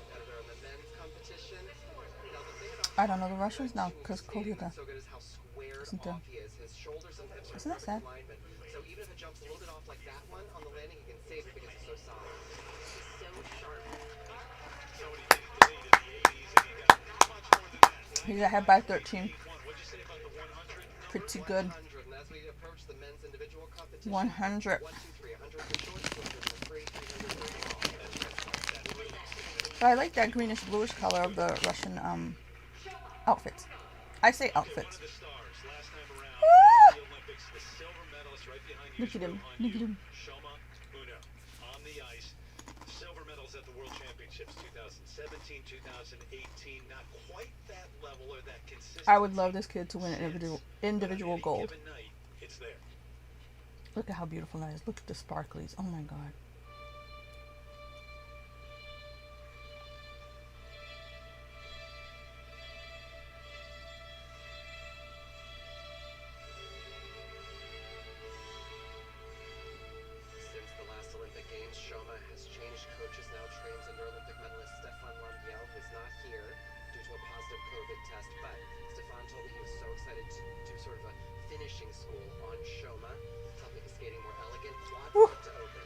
competitor in the men's competition. Now, the thing about I don't know the Russians now because Kolya. so good is how squared Isn't off he is. His shoulders and hips are Isn't that sad? perfect alignment. So even if it jumps a little bit off like that one on the landing, he can save it because he's so solid. He's so sharp. Somebody did bleed in the 80s, and he got much more than that. He's ahead by 13. What'd you say about the 100 number? Pretty good. 100, and as we approach the men's individual competition, 100. 1, 2, 3, 100 for short, 200 for free, 300 for long. So I like that greenish bluish color of the Russian outfits. I say outfits. The stars last time around Ah! the Olympics, the silver medalist right behind you. Look at him. Look at him. Shoma Uno. the ice. Silver medals at the World Championships 2017, 2018. Not quite that level or that consistency. I would love this kid to win an individual gold. Given night, it's there. Look at how beautiful that is. Look at the sparklies. Oh my god. Since the last Olympic Games, Shoma has changed coaches, now trains under Olympic medalist Stefan Lambiel, who's not here due to a positive COVID test. But Stefan told me he was so excited to do sort of a finishing school on Shoma, help make his skating more elegant, quad flip to open.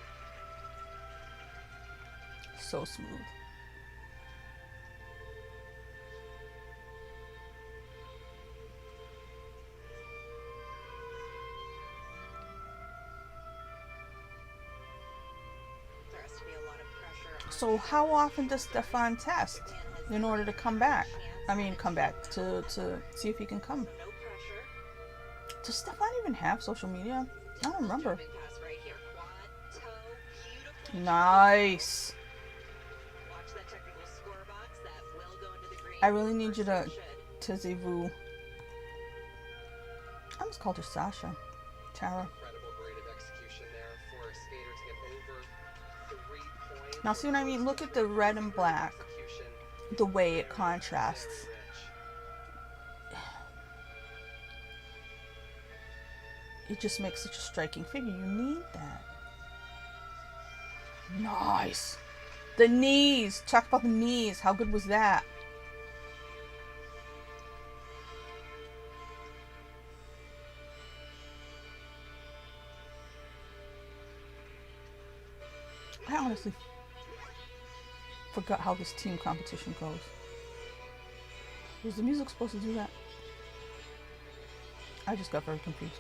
So smooth. There has to be a lot of pressure on So how often does Stefan test in order to come back? I mean, come back to see if he can come. no pressure. Does Stefan even have social media? I don't remember. Jumping pass right here. Quad, toe, beautiful. Nice. Watch that technical score box. That will go into the green. I really need you to Should. Tazevu. I almost called her Sasha. Tara. Incredible grade of execution there for a skater to get over 3 points. Now see what I mean? Look at the red and black. Execution, The way it contrasts. very rich. It just makes such a striking figure. You need that. Nice. The knees. Talk about the knees. How good was that? I honestly forgot how this team competition goes. Was the music supposed to do that? I just got very confused.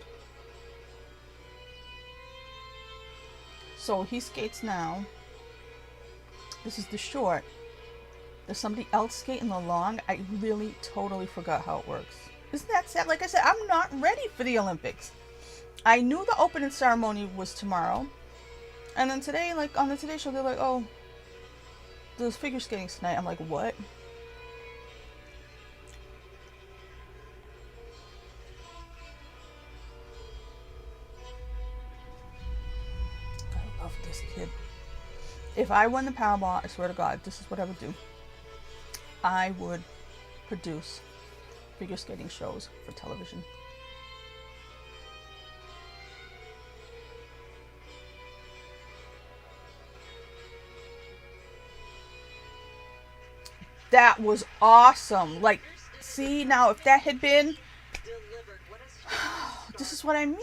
So he skates now. This is the short. Does somebody else skate in the long? I really totally forgot how it works. Isn't that sad? Like I said, I'm not ready for the Olympics. I knew the opening ceremony was tomorrow. And then today, like on the Today Show, they're like, oh, there's figure skating tonight. I'm like, what? I love this kid. If I won the Powerball, I swear to God, this is what I would do. I would produce figure skating shows for television. That was awesome. Like, see, now if that had been... Delivered. What a This is what I mean.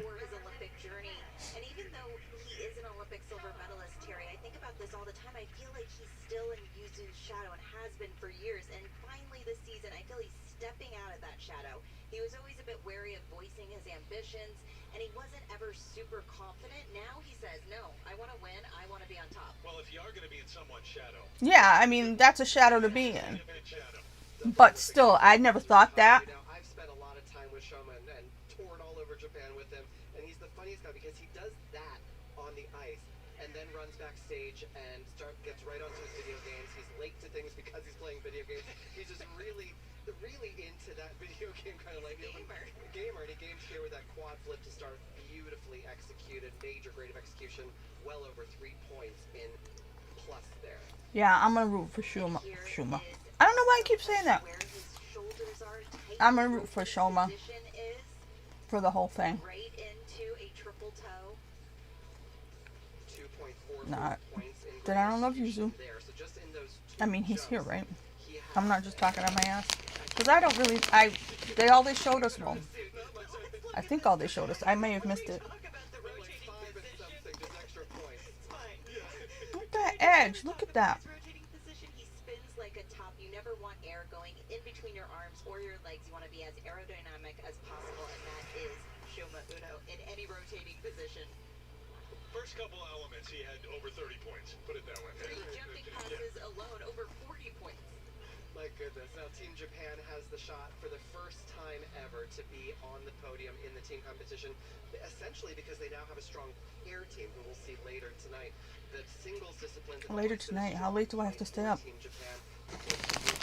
for his Olympic journey. And even though he is an Olympic silver medalist, Terry, I think about this all the time. I feel like he's still in Yuzu's shadow and has been for years. And finally this season, I feel he's stepping out of that shadow. He was always a bit wary of voicing his ambitions, and he wasn't ever super confident. Now he says, no, I want to win. I want to be on top. Well, if you are going to be in someone's shadow, Yeah, I mean, that's a shadow to be in. a bad shadow. But still, I never thought that. You know, I've spent a lot of time with Shoma and toured all over Japan with him, and he's the funniest guy because he does that on the ice and then runs backstage and gets right onto his video games. He's late to things because he's playing video games. He's just really into that video game kind of like gamer, and he games here with that quad flip to start, beautifully executed, major grade of execution, well over 3 points in plus there. Yeah, I'm gonna root for Shuma. I don't know why I keep saying that. Where his shoulders are tight. I'm gonna root for Shoma Position is for the whole thing. right into a triple toe. 2.4 Nah, points in then I don't love Yuzu. there. So just in those I mean, he's here, right? he has I'm not just talking on my ass. Because I don't really, all they showed us, well, I think all they showed us, I may have missed it. like 5 and something, just extra points. Look at that edge, look at that. Rotating position, he spins like a top. You never want air going in between your arms or your legs. You want to be as aerodynamic as possible, and that is Shoma Uno in any rotating position. First couple elements, he had over 30 points. Put it that way. 3 jumping passes alone, over 40 points. My goodness. Now Team Japan has the shot for the first time ever to be on the podium in the team competition, essentially because they now have a strong pair team who we'll see later tonight. The singles discipline. Later tonight? How late do I have to stay up? Team Japan.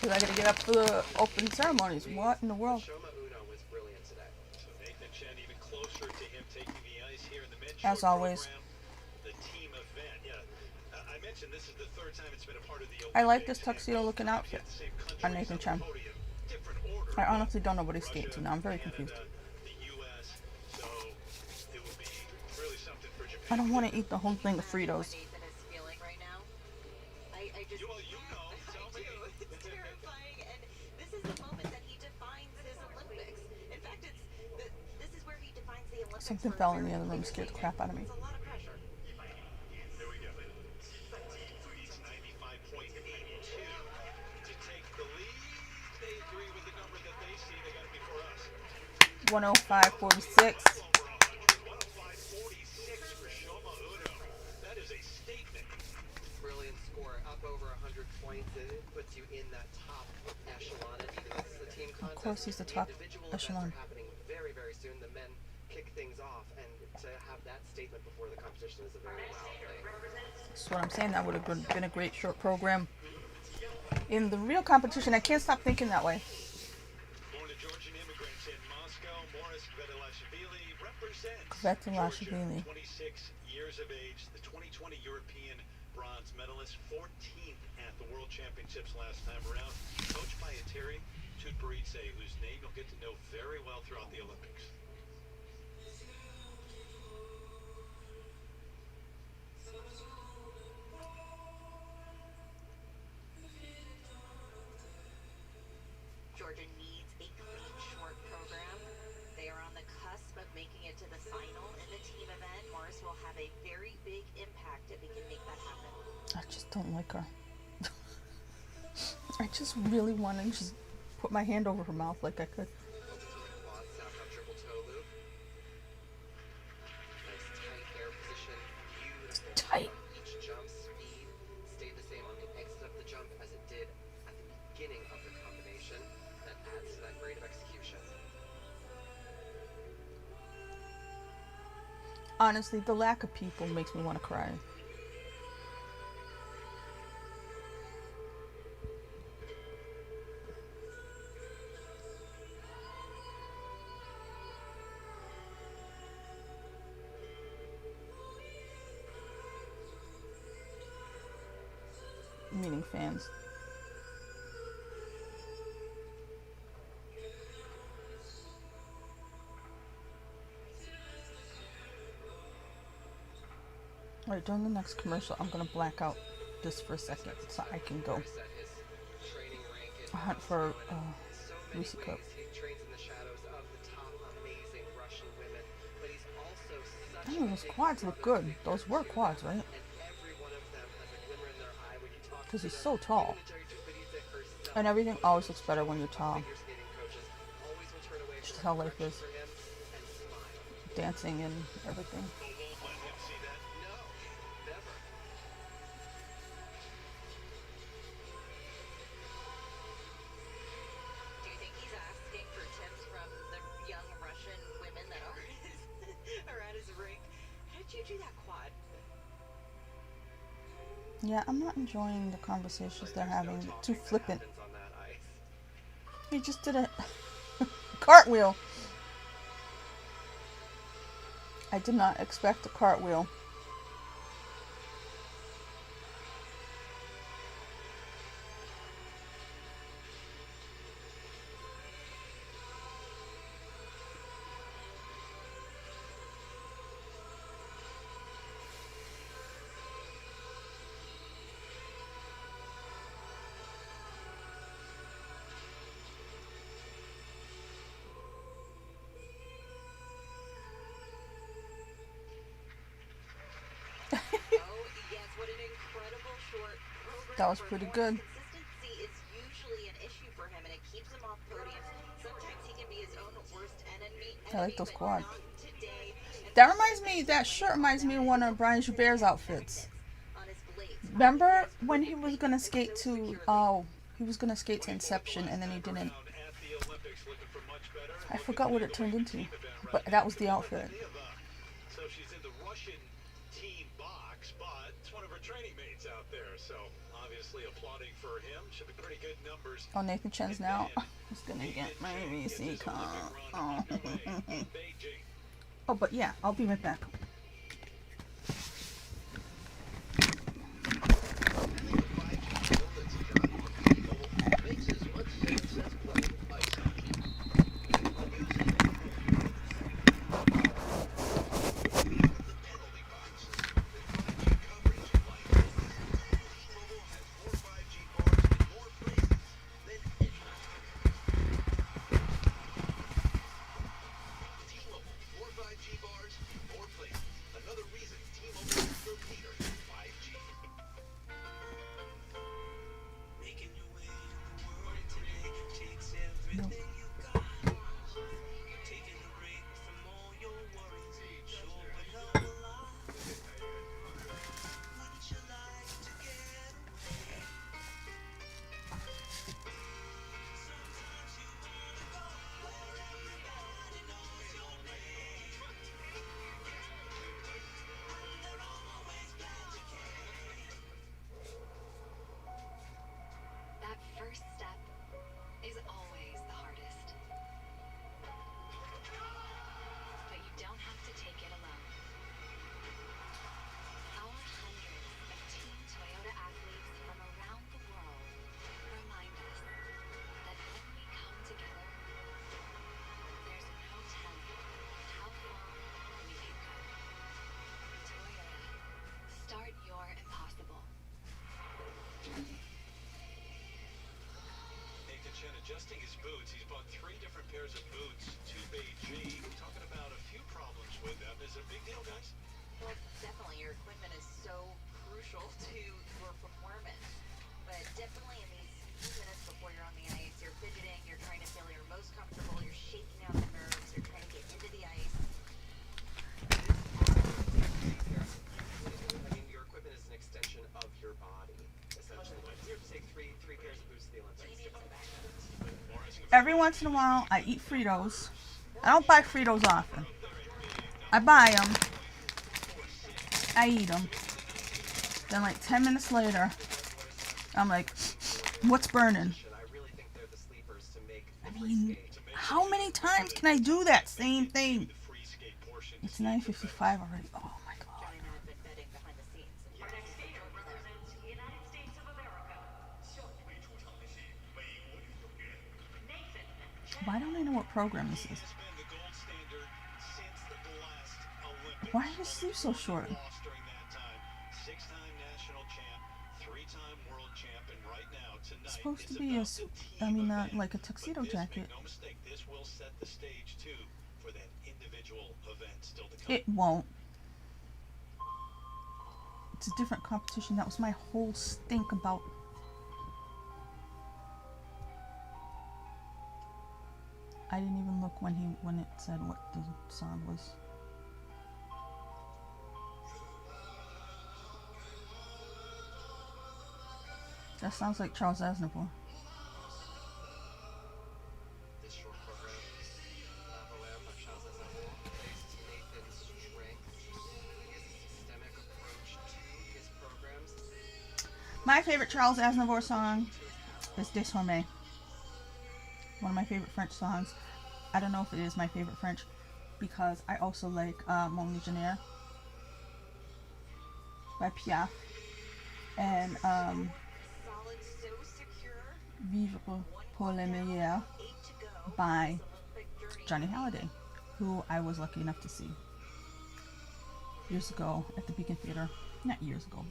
Because I gotta get up for the opening ceremonies. What in the world? Shoma Uno was brilliant today. So Nathan Chen even closer to him taking the ice here in the men's As short always. program, the team event. Yeah, I mentioned this is the third time it's been a part of the I like this Olympics, tuxedo looking outfit the same countries on Nathan Chen. the podium, different order, I honestly don't know what he's skating to now. I'm very Canada, confused. the US, so it would be really something for Japan. I don't want to eat the whole thing of Fritos. Nathan is feeling right now. I just Well, you know, tell me. It's terrifying, and this is the moment that he defines his Olympics. In fact, this is where he defines the Olympics. Something fell in the other room, scared the crap out of me. It's a lot of pressure. There we go. He's 95.82 to take the lead. They agree with the number that they see. They got it before us. 105.46. Over 100. 105.46 for Shoma Uno. That is a statement. Brilliant score, up over 100 points. It puts you in that top echelon. And even though this is a team contest, Of course, he's the top individual echelon. events are happening very, very soon. The men kick things off, and to have that statement before the competition is a very wow thing. That's what I'm saying. That would have been a great short program. In the real competition, I can't stop thinking that way. Born to Georgian immigrants in Moscow, Morris Kvetelashvili represents Kvetelashvili. Georgia, 26 years of age, the 2020 European bronze medalist, 14th at the World Championships last time around, coached by Eteri Tutberidze, whose name you'll get to know very well throughout the Olympics. Georgia needs a clean short program. They are on the cusp of making it to the final in the team event. Morris will have a very big impact if he can make that happen. I just don't like her. I just really want to just put my hand over her mouth like I could. Quad Southbound triple toe loop. Nice tight air position. Beautiful. Tight. Each jump speed stayed the same on the exit of the jump as it did at the beginning of the combination. That adds to that grade of execution. Honestly, the lack of people makes me want to cry. Meaning fans. Alright, during the next commercial, I'm gonna black out this for a second so I can go Set his training rank in hunt for so many Lucy Cook. ways. He trains in the shadows of the top amazing Russian women, but he's also such Oh, those quads look good. Those were quads, right? and every one of them has a glimmer in their eye when you talk to Because he's them. so tall. Even Eteri Tutberidze herself, And everything always looks better when you're tall. figure skating coaches, always will turn away Just from how life affection is. for him and smile. Dancing and everything. But won't let him see that. No, never. Do you think he's asking for tips from the young Russian women that are are at his rink? How did you do that quad? Yeah, I'm not enjoying the conversations they're having. They're too flippant. Happens on that ice. He just did a cartwheel. I did not expect a cartwheel. What an incredible short program. That was for pretty Morris. good. Consistency is usually an issue for him, and it keeps him off podiums. Sometimes he can be his own worst enemy. I like those but quads. not today. And That reminds me, that shirt reminds me of one of Brian Joubert's outfits. on his blades. Remember when he was gonna skate to, he was gonna skate to Inception and then he didn't. At the Olympics, looking for much better. I forgot what it turned into. But that was the outfit. So she's in the Russian team box, but it's one of her training mates out there. So obviously applauding for him. Should be pretty good numbers. Oh, Nathan Chen's now. He's gonna get my VC car. Oh. Oh, but yeah, I'll be right back. That first step is always the hardest. But you don't have to take it alone. Our hundreds of Team Toyota athletes from around the world remind us that when we come together, there's no telling how far we can go. Toyota, start your impossible. Nathan Chen adjusting his boots. He's bought 3 different pairs of boots to Beijing. Talking about a few problems with them. Is it a big deal, guys? Well, definitely your equipment is so crucial to your performance. But definitely in these few minutes before you're on the ice, you're fidgeting, you're trying to feel your most comfortable, you're shaking out the nerves, you're trying to get into the ice. I mean, your equipment is an extension of your body, essentially. You have to take three pairs of boots to the Olympics. Every once in a while, I eat Fritos. I don't buy Fritos often. I buy them. I eat them. Then like 10 minutes later, I'm like, what's burning? I mean, how many times can I do that same thing? It's 9:55 already. Oh my god. Johnny and I have been betting behind the scenes. Our next skater represents the United States of America. Nathan. Why don't I know what program this is? Why is his sleeve so short? 6-time national champ, 3-time world champ, and right now tonight It's supposed to be a suit. I mean, like a tuxedo jacket. no mistake, this will set the stage too for that individual event still to come. It won't. It's a different competition. That was my whole stink about. I didn't even look when it said what the song was. That sounds like Charles Aznavour. This short program, Valère by Charles Aznavour, plays to Nathan's strength. He has a systemic approach to his programs. My favorite Charles Aznavour song is Désormais. One of my favorite French songs. I don't know if it is my favorite French because I also like Mon Legionnaire by Piaf and Vivre pour le meilleur by Johnny Halliday, who I was lucky enough to see years ago at the Beacon Theater. Not years ago.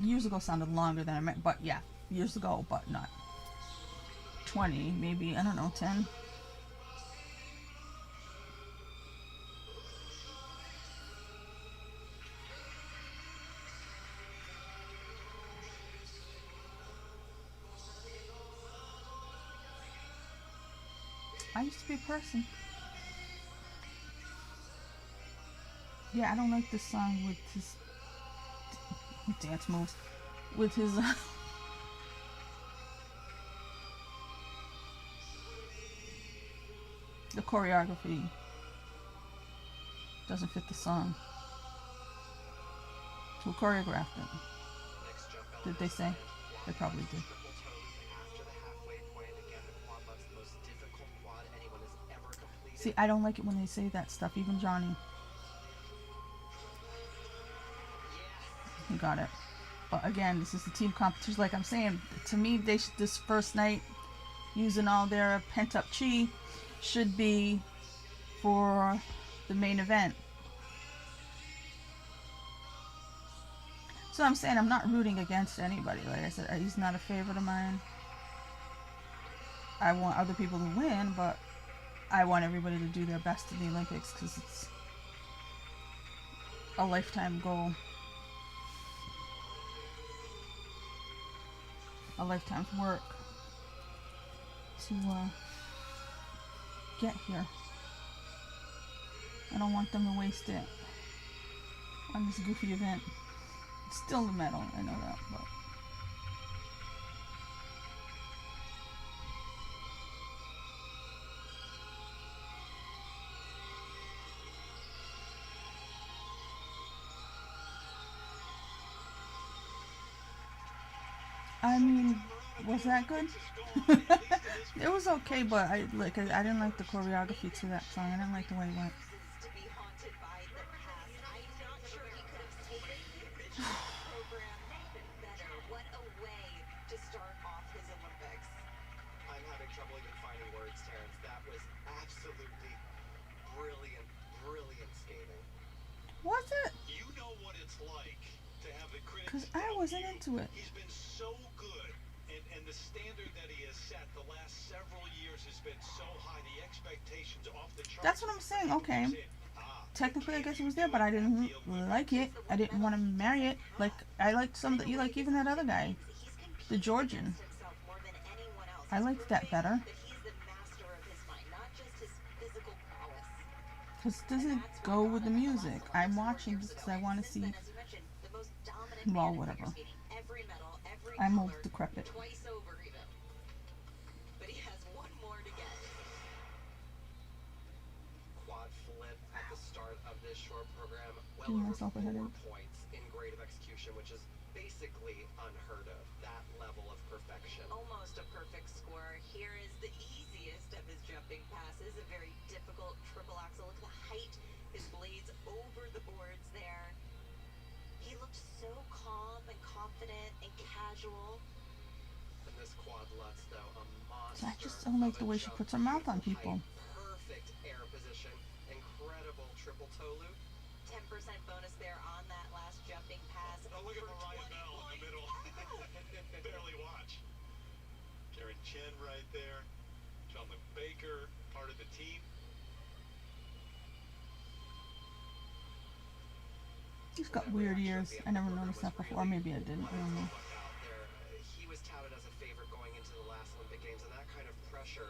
Years ago sounded longer than I meant, but yeah, years ago, but not 20, maybe, I don't know, 10. I used to be a person. Yeah, I don't like this song with his dance moves. With his the choreography. Doesn't fit the song. Who choreographed it? Next jump Did they say? They probably did. triple toes after the halfway point. Again, the quad lut's the most difficult quad anyone has ever completed. See, I don't like it when they say that stuff. Even Johnny. He got it. But again, this is the team competition. Like I'm saying, to me, they should, this first night, using all their pent-up chi, should be for the main event. So I'm saying I'm not rooting against anybody. Like I said, he's not a favorite of mine. I want other people to win, but I want everybody to do their best in the Olympics because it's a lifetime goal. A lifetime's work to get here. I don't want them to waste it on this goofy event. It's still the medal, I know that, but I mean, was that good? It was okay, but I didn't like the choreography to that song. I didn't like the way it went. To be haunted by the past. I'm not sure he could have taken the program better. What a way to start off his Olympics. I'm having trouble even finding words, Terrence. That was absolutely brilliant, brilliant skating. Was it? You know what it's like to have the critics. Because I wasn't into it. He's been so good, and the standard that he has set the last several years has been so high. The expectations off the charts. That's what I'm saying. Okay. Technically, I guess it was there, but I didn't like it. I didn't want to marry it. Like I liked some that you like, even that other guy, the Georgian. I liked that better. Because it doesn't go with the music. I'm watching just because I want to see. Well, whatever. I'm old decrepit. Twice over even. But he has one more to get. Quad flip at the start of this short program. Well Giving over myself a 4 headache. points in grade of execution, which is basically unheard of. That level of perfection. Almost a perfect score. Here is the easiest of his jumping passes. A very difficult triple axel. Look at the height. His blades over the boards there. He looked so calm and confident and casual. And this quad lut's though a monster. I just don't like the way she puts her mouth on people. Perfect air position. Incredible triple toe loop. 10% bonus there on that last jumping pass. Oh, look at for Mariah 20 Bell in the middle. Barely watch. Karen Chen right there. John Baker, part of the team. He's got weird ears. I never noticed that before. Maybe I didn't. I don't know. He was touted as a favorite going into the last Olympic Games, and that kind of pressure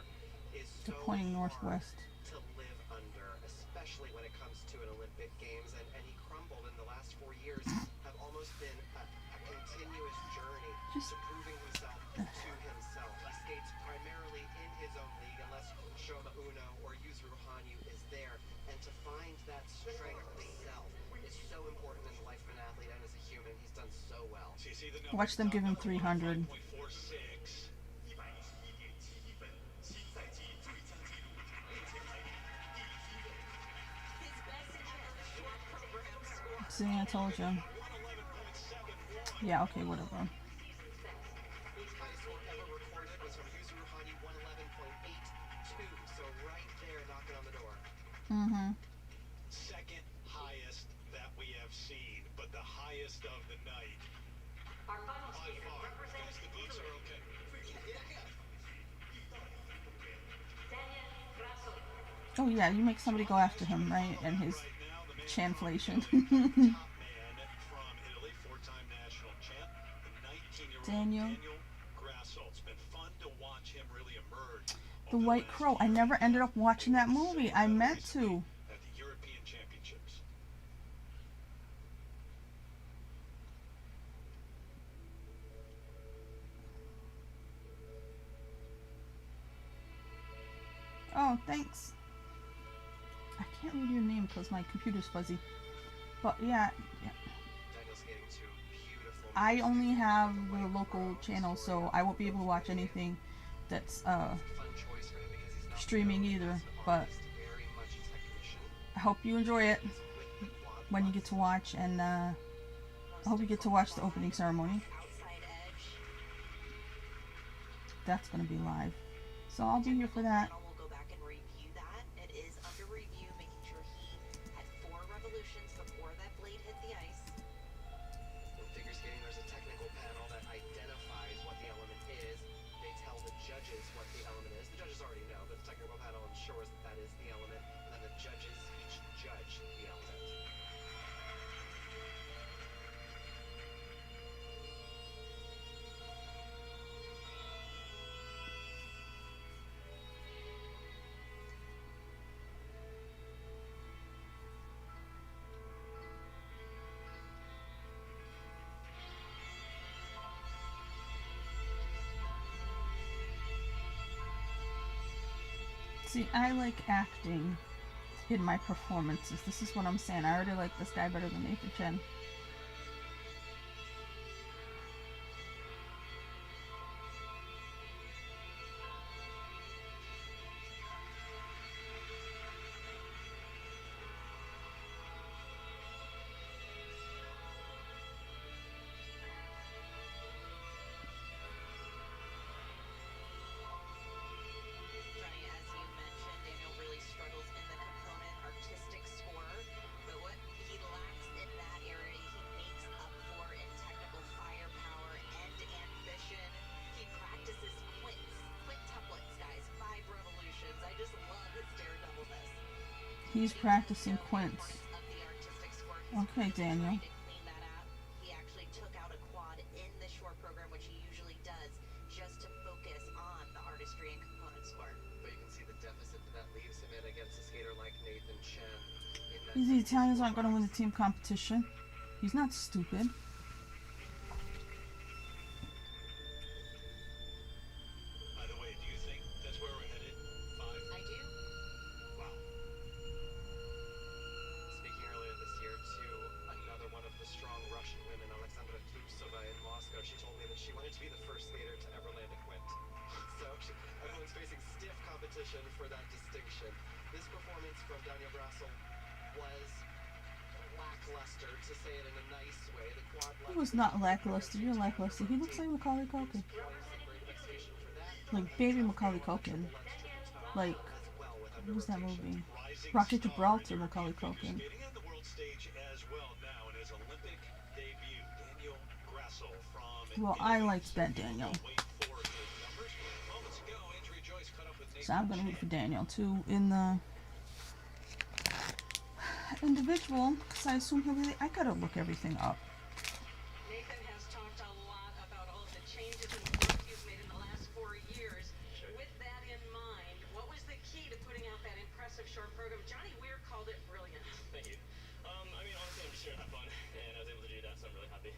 is so They're pointing hard northwest. to live under, especially when it comes to an Olympic Games. And he crumbled in the last 4 years. Have almost been a continuous journey Just- to proving himself to himself. He skates primarily in his own league, unless Shoma Uno or Yuzuru Hanyu is there. And to find that strength of self is so important in the life of an athlete and as a human. He's done so well. So you see the Watch them give him 300. 5.46. His best ever short program score. See, I told you. Yeah, okay, whatever. Highest score ever recorded was from Yuzuru Hanyu, 111.82. So right there, knocking on the door. Mm-hmm. Second highest that we have seen, but the highest of the night. Our final By skater far. represents Guys, the boots are okay. Daniel Grasso. Oh yeah, you make somebody go after him, right? And his Right now, the man chanflation. top man from Italy, four-time national champ, the 19-year-old Daniel. Grasso. It's been fun to watch him really emerge. The over White last Crow. I year. never ended up watching that movie. I meant to. At the European Championships. Oh, thanks. I can't read your name because my computer's fuzzy. But yeah, Daniel skating to beautiful. I only have the local channel, so I won't be able to watch anything that's Fun choice for him because he's not streaming known either. as an But artist, very much a technician. I hope you enjoy it With the quad when you get to watch, and I hope you get to watch the opening ceremony. Outside edge. That's gonna be live, so I'll be here for that. We'll go back and review that. It is under review, making sure he had 4 revolutions before that blade hit the ice. In figure skating, there's a technical panel that identifies what the element is. They tell the judges what the element is. The judges already know, but the technical panel ensures that that is the element, and then the judges each judge the element. See, I like acting in my performances. This is what I'm saying. I already like this guy better than Nathan Chen. Johnny, as you mentioned, Daniel really struggles in the component artistic score, but what he lacks in that area, he makes up for in technical firepower and ambition. He practices quintuplets, guys, 5 revolutions. I just love his daredevilness. He's practicing quints. Of the artistic score, he's Okay, Daniel. trying to clean that out. He actually took out a quad in the short program, which he usually does, just to focus on the artistry and component score. But you can see the deficit that leaves him in against a skater like Nathan Chen. In that The Italians aren't going to win the team competition. He's not stupid. By the way, do you think that's where we're headed? 5? I do. Wow. Speaking earlier this year to another one of the strong Russian women, Alexandra Trusova in Moscow, she told me that she wanted to be the first skater to ever land a quint. So everyone's facing stiff competition for that distinction. This performance from Daniel Brassel was lackluster, to say it in a nice way. The quad He was not lackluster. You're lackluster. He looks like Macaulay Culkin. Like baby Macaulay Culkin. Like, what was that movie? Rocket Gibraltar, Macaulay Culkin. Skating on the world stage as well now in his Olympic debut, Daniel Brassel from Well, I liked that Daniel. wait for his numbers. Moments ago, Andrew Joyce caught up with So I'm going to root for Daniel too in the individual, because I assume he'll be. I gotta look everything up. Nathan has talked a lot about all of the changes and the work you've made in the last 4 years. Sure. With that in mind, what was the key to putting out that impressive short program? Johnny Weir called it brilliant. Thank you. I mean, honestly, I'm just here to have fun, and I was able to do that, so I'm really happy.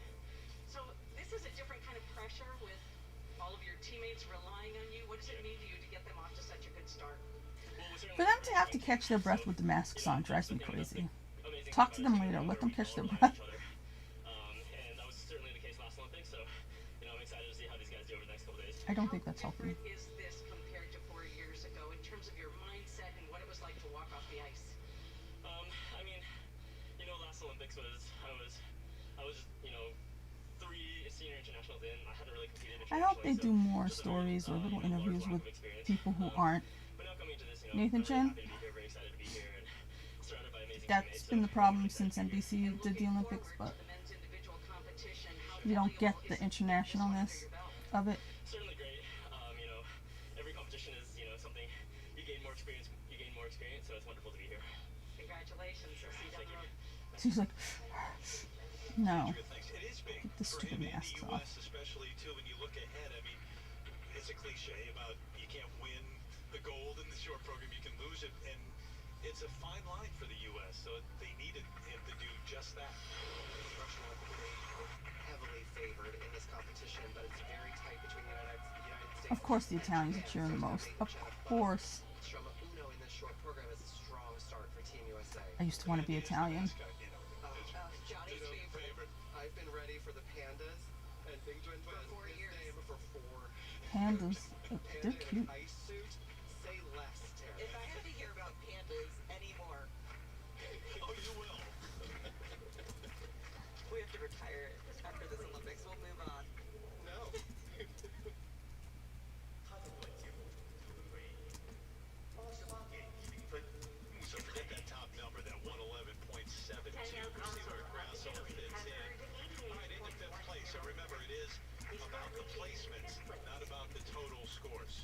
So this is a different kind of pressure with all of your teammates relying on you. What does it mean to you to get them off to such a good start? For them to have to catch their breath with the masks on drives me crazy. Talk to them later. Let them catch their breath. And that was certainly the case last Olympics, so I'm excited to see how these guys do over the next couple days. I don't think that's healthy. Different is this compared to 4 years ago in terms of your mindset and what it was like to walk off the ice? I mean, last Olympics I was 3 senior internationals in. I hadn't really competed I hope they internationally, do more so stories or little more interviews lack with of experience. people who aren't But now coming to this, Nathan I'm Chen. really happy to be here, very excited to be here, and surrounded by amazing That's teammates, been so the problem I'm since excited to be here. NBC did the Olympics, but The men's individual competition, how you don't get valuable the is it internationalness to your belt? of it. Certainly great. Every competition is, something you gain more experience, so it's wonderful to be here. Congratulations. We'll see you down the road. She's like, no. Good things. It is big Get the for stupid him in the masks off. U.S., especially too when you look ahead. I mean, it's a cliche about you can't win the gold in the short program, you can lose it, and it's a fine line for the U.S. So they needed him to do just that. Russian Olympic Games heavily favored in this competition, but it's very tight between the United States. Of course the Italians are cheering the most. Of course. Strama Uno in this short program is a strong start for Team I used to want to be Italian. Johnny's favorite. I've been ready for the pandas and Big Twin for 4 years. For 4. Pandas, they're cute. Ice suit. Say less, Terry. If I have to hear about pandas anymore, Oh, you will. we have to retire after this Olympics. We'll move on. No. So forget that top number, that 111.72. See where Grasso fits in. All right, into fifth place. So remember, it is about the placements, not about the total scores.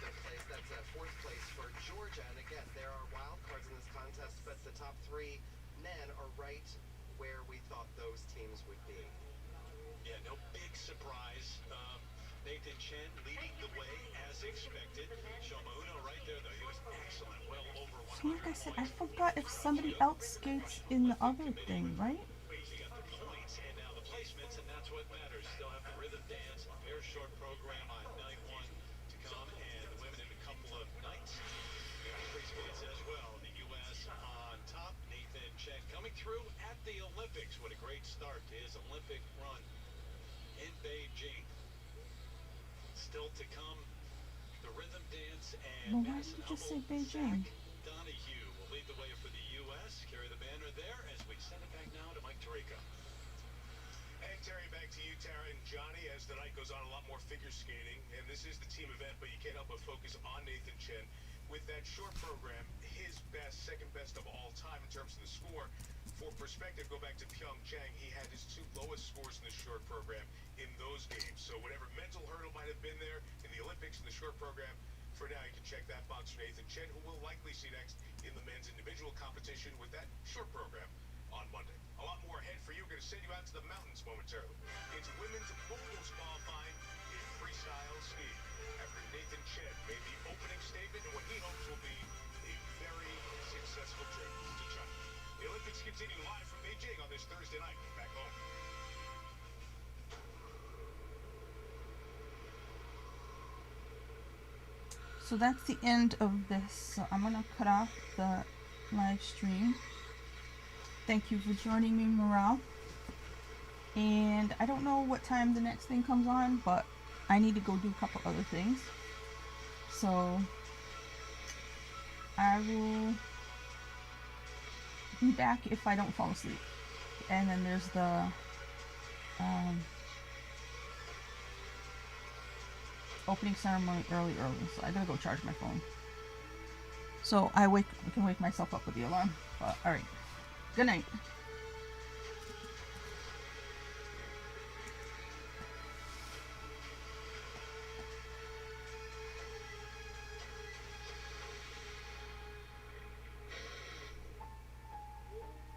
Fifth place, that's fourth place for Georgia. And again, there are wild cards in this contest, but the top 3 men are right where we thought those teams would be. Yeah, no big surprise. Nathan Chen leading the way as expected. Shoma Uno right there, though. He was excellent. Well over 100 So like I said, I points. forgot if somebody else skates in the other thing, right? You got the points and now the placements, and that's what matters. Still have the rhythm dance, pair short program on night 1 to come, and the women in a couple of nights. We got free skates as well. The U.S. on top. Nathan Chen coming through at the Olympics. What a great start to his Olympic run in Beijing. Still to come, the rhythm dance and Well, why did you just say Beijing? Donahue will lead the way for the U.S. Carry the banner there as we send it back now to Mike Tirico. And Terry, back to you, Tara and Johnny. As the night goes on, a lot more figure skating, and this is the team event, but you can't help but focus on Nathan Chen. With that short program, his best, second best of all time in terms of the score. For perspective, go back to Pyeongchang. He had his 2 lowest scores in the short program in those games. So whatever mental hurdle might have been there in the Olympics in the short program, for now you can check that box for Nathan Chen, who we'll likely see next in the men's individual competition with that short program on Monday. A lot more ahead for you. We're going to send you out to the mountains momentarily. It's women's boulders qualifying in freestyle ski. After Nathan Chen made the opening statement and what he hopes will be a very successful trip to China. The Olympics continue live from Beijing on this Thursday night. Back home. So that's the end of this. So I'm gonna cut off the live stream. Thank you for joining me, Morale. And I don't know what time the next thing comes on, but I need to go do a couple other things. So I will be back if I don't fall asleep. And then there's the opening ceremony early, so I gotta go charge my phone. So I can wake myself up with the alarm. But all right, good night.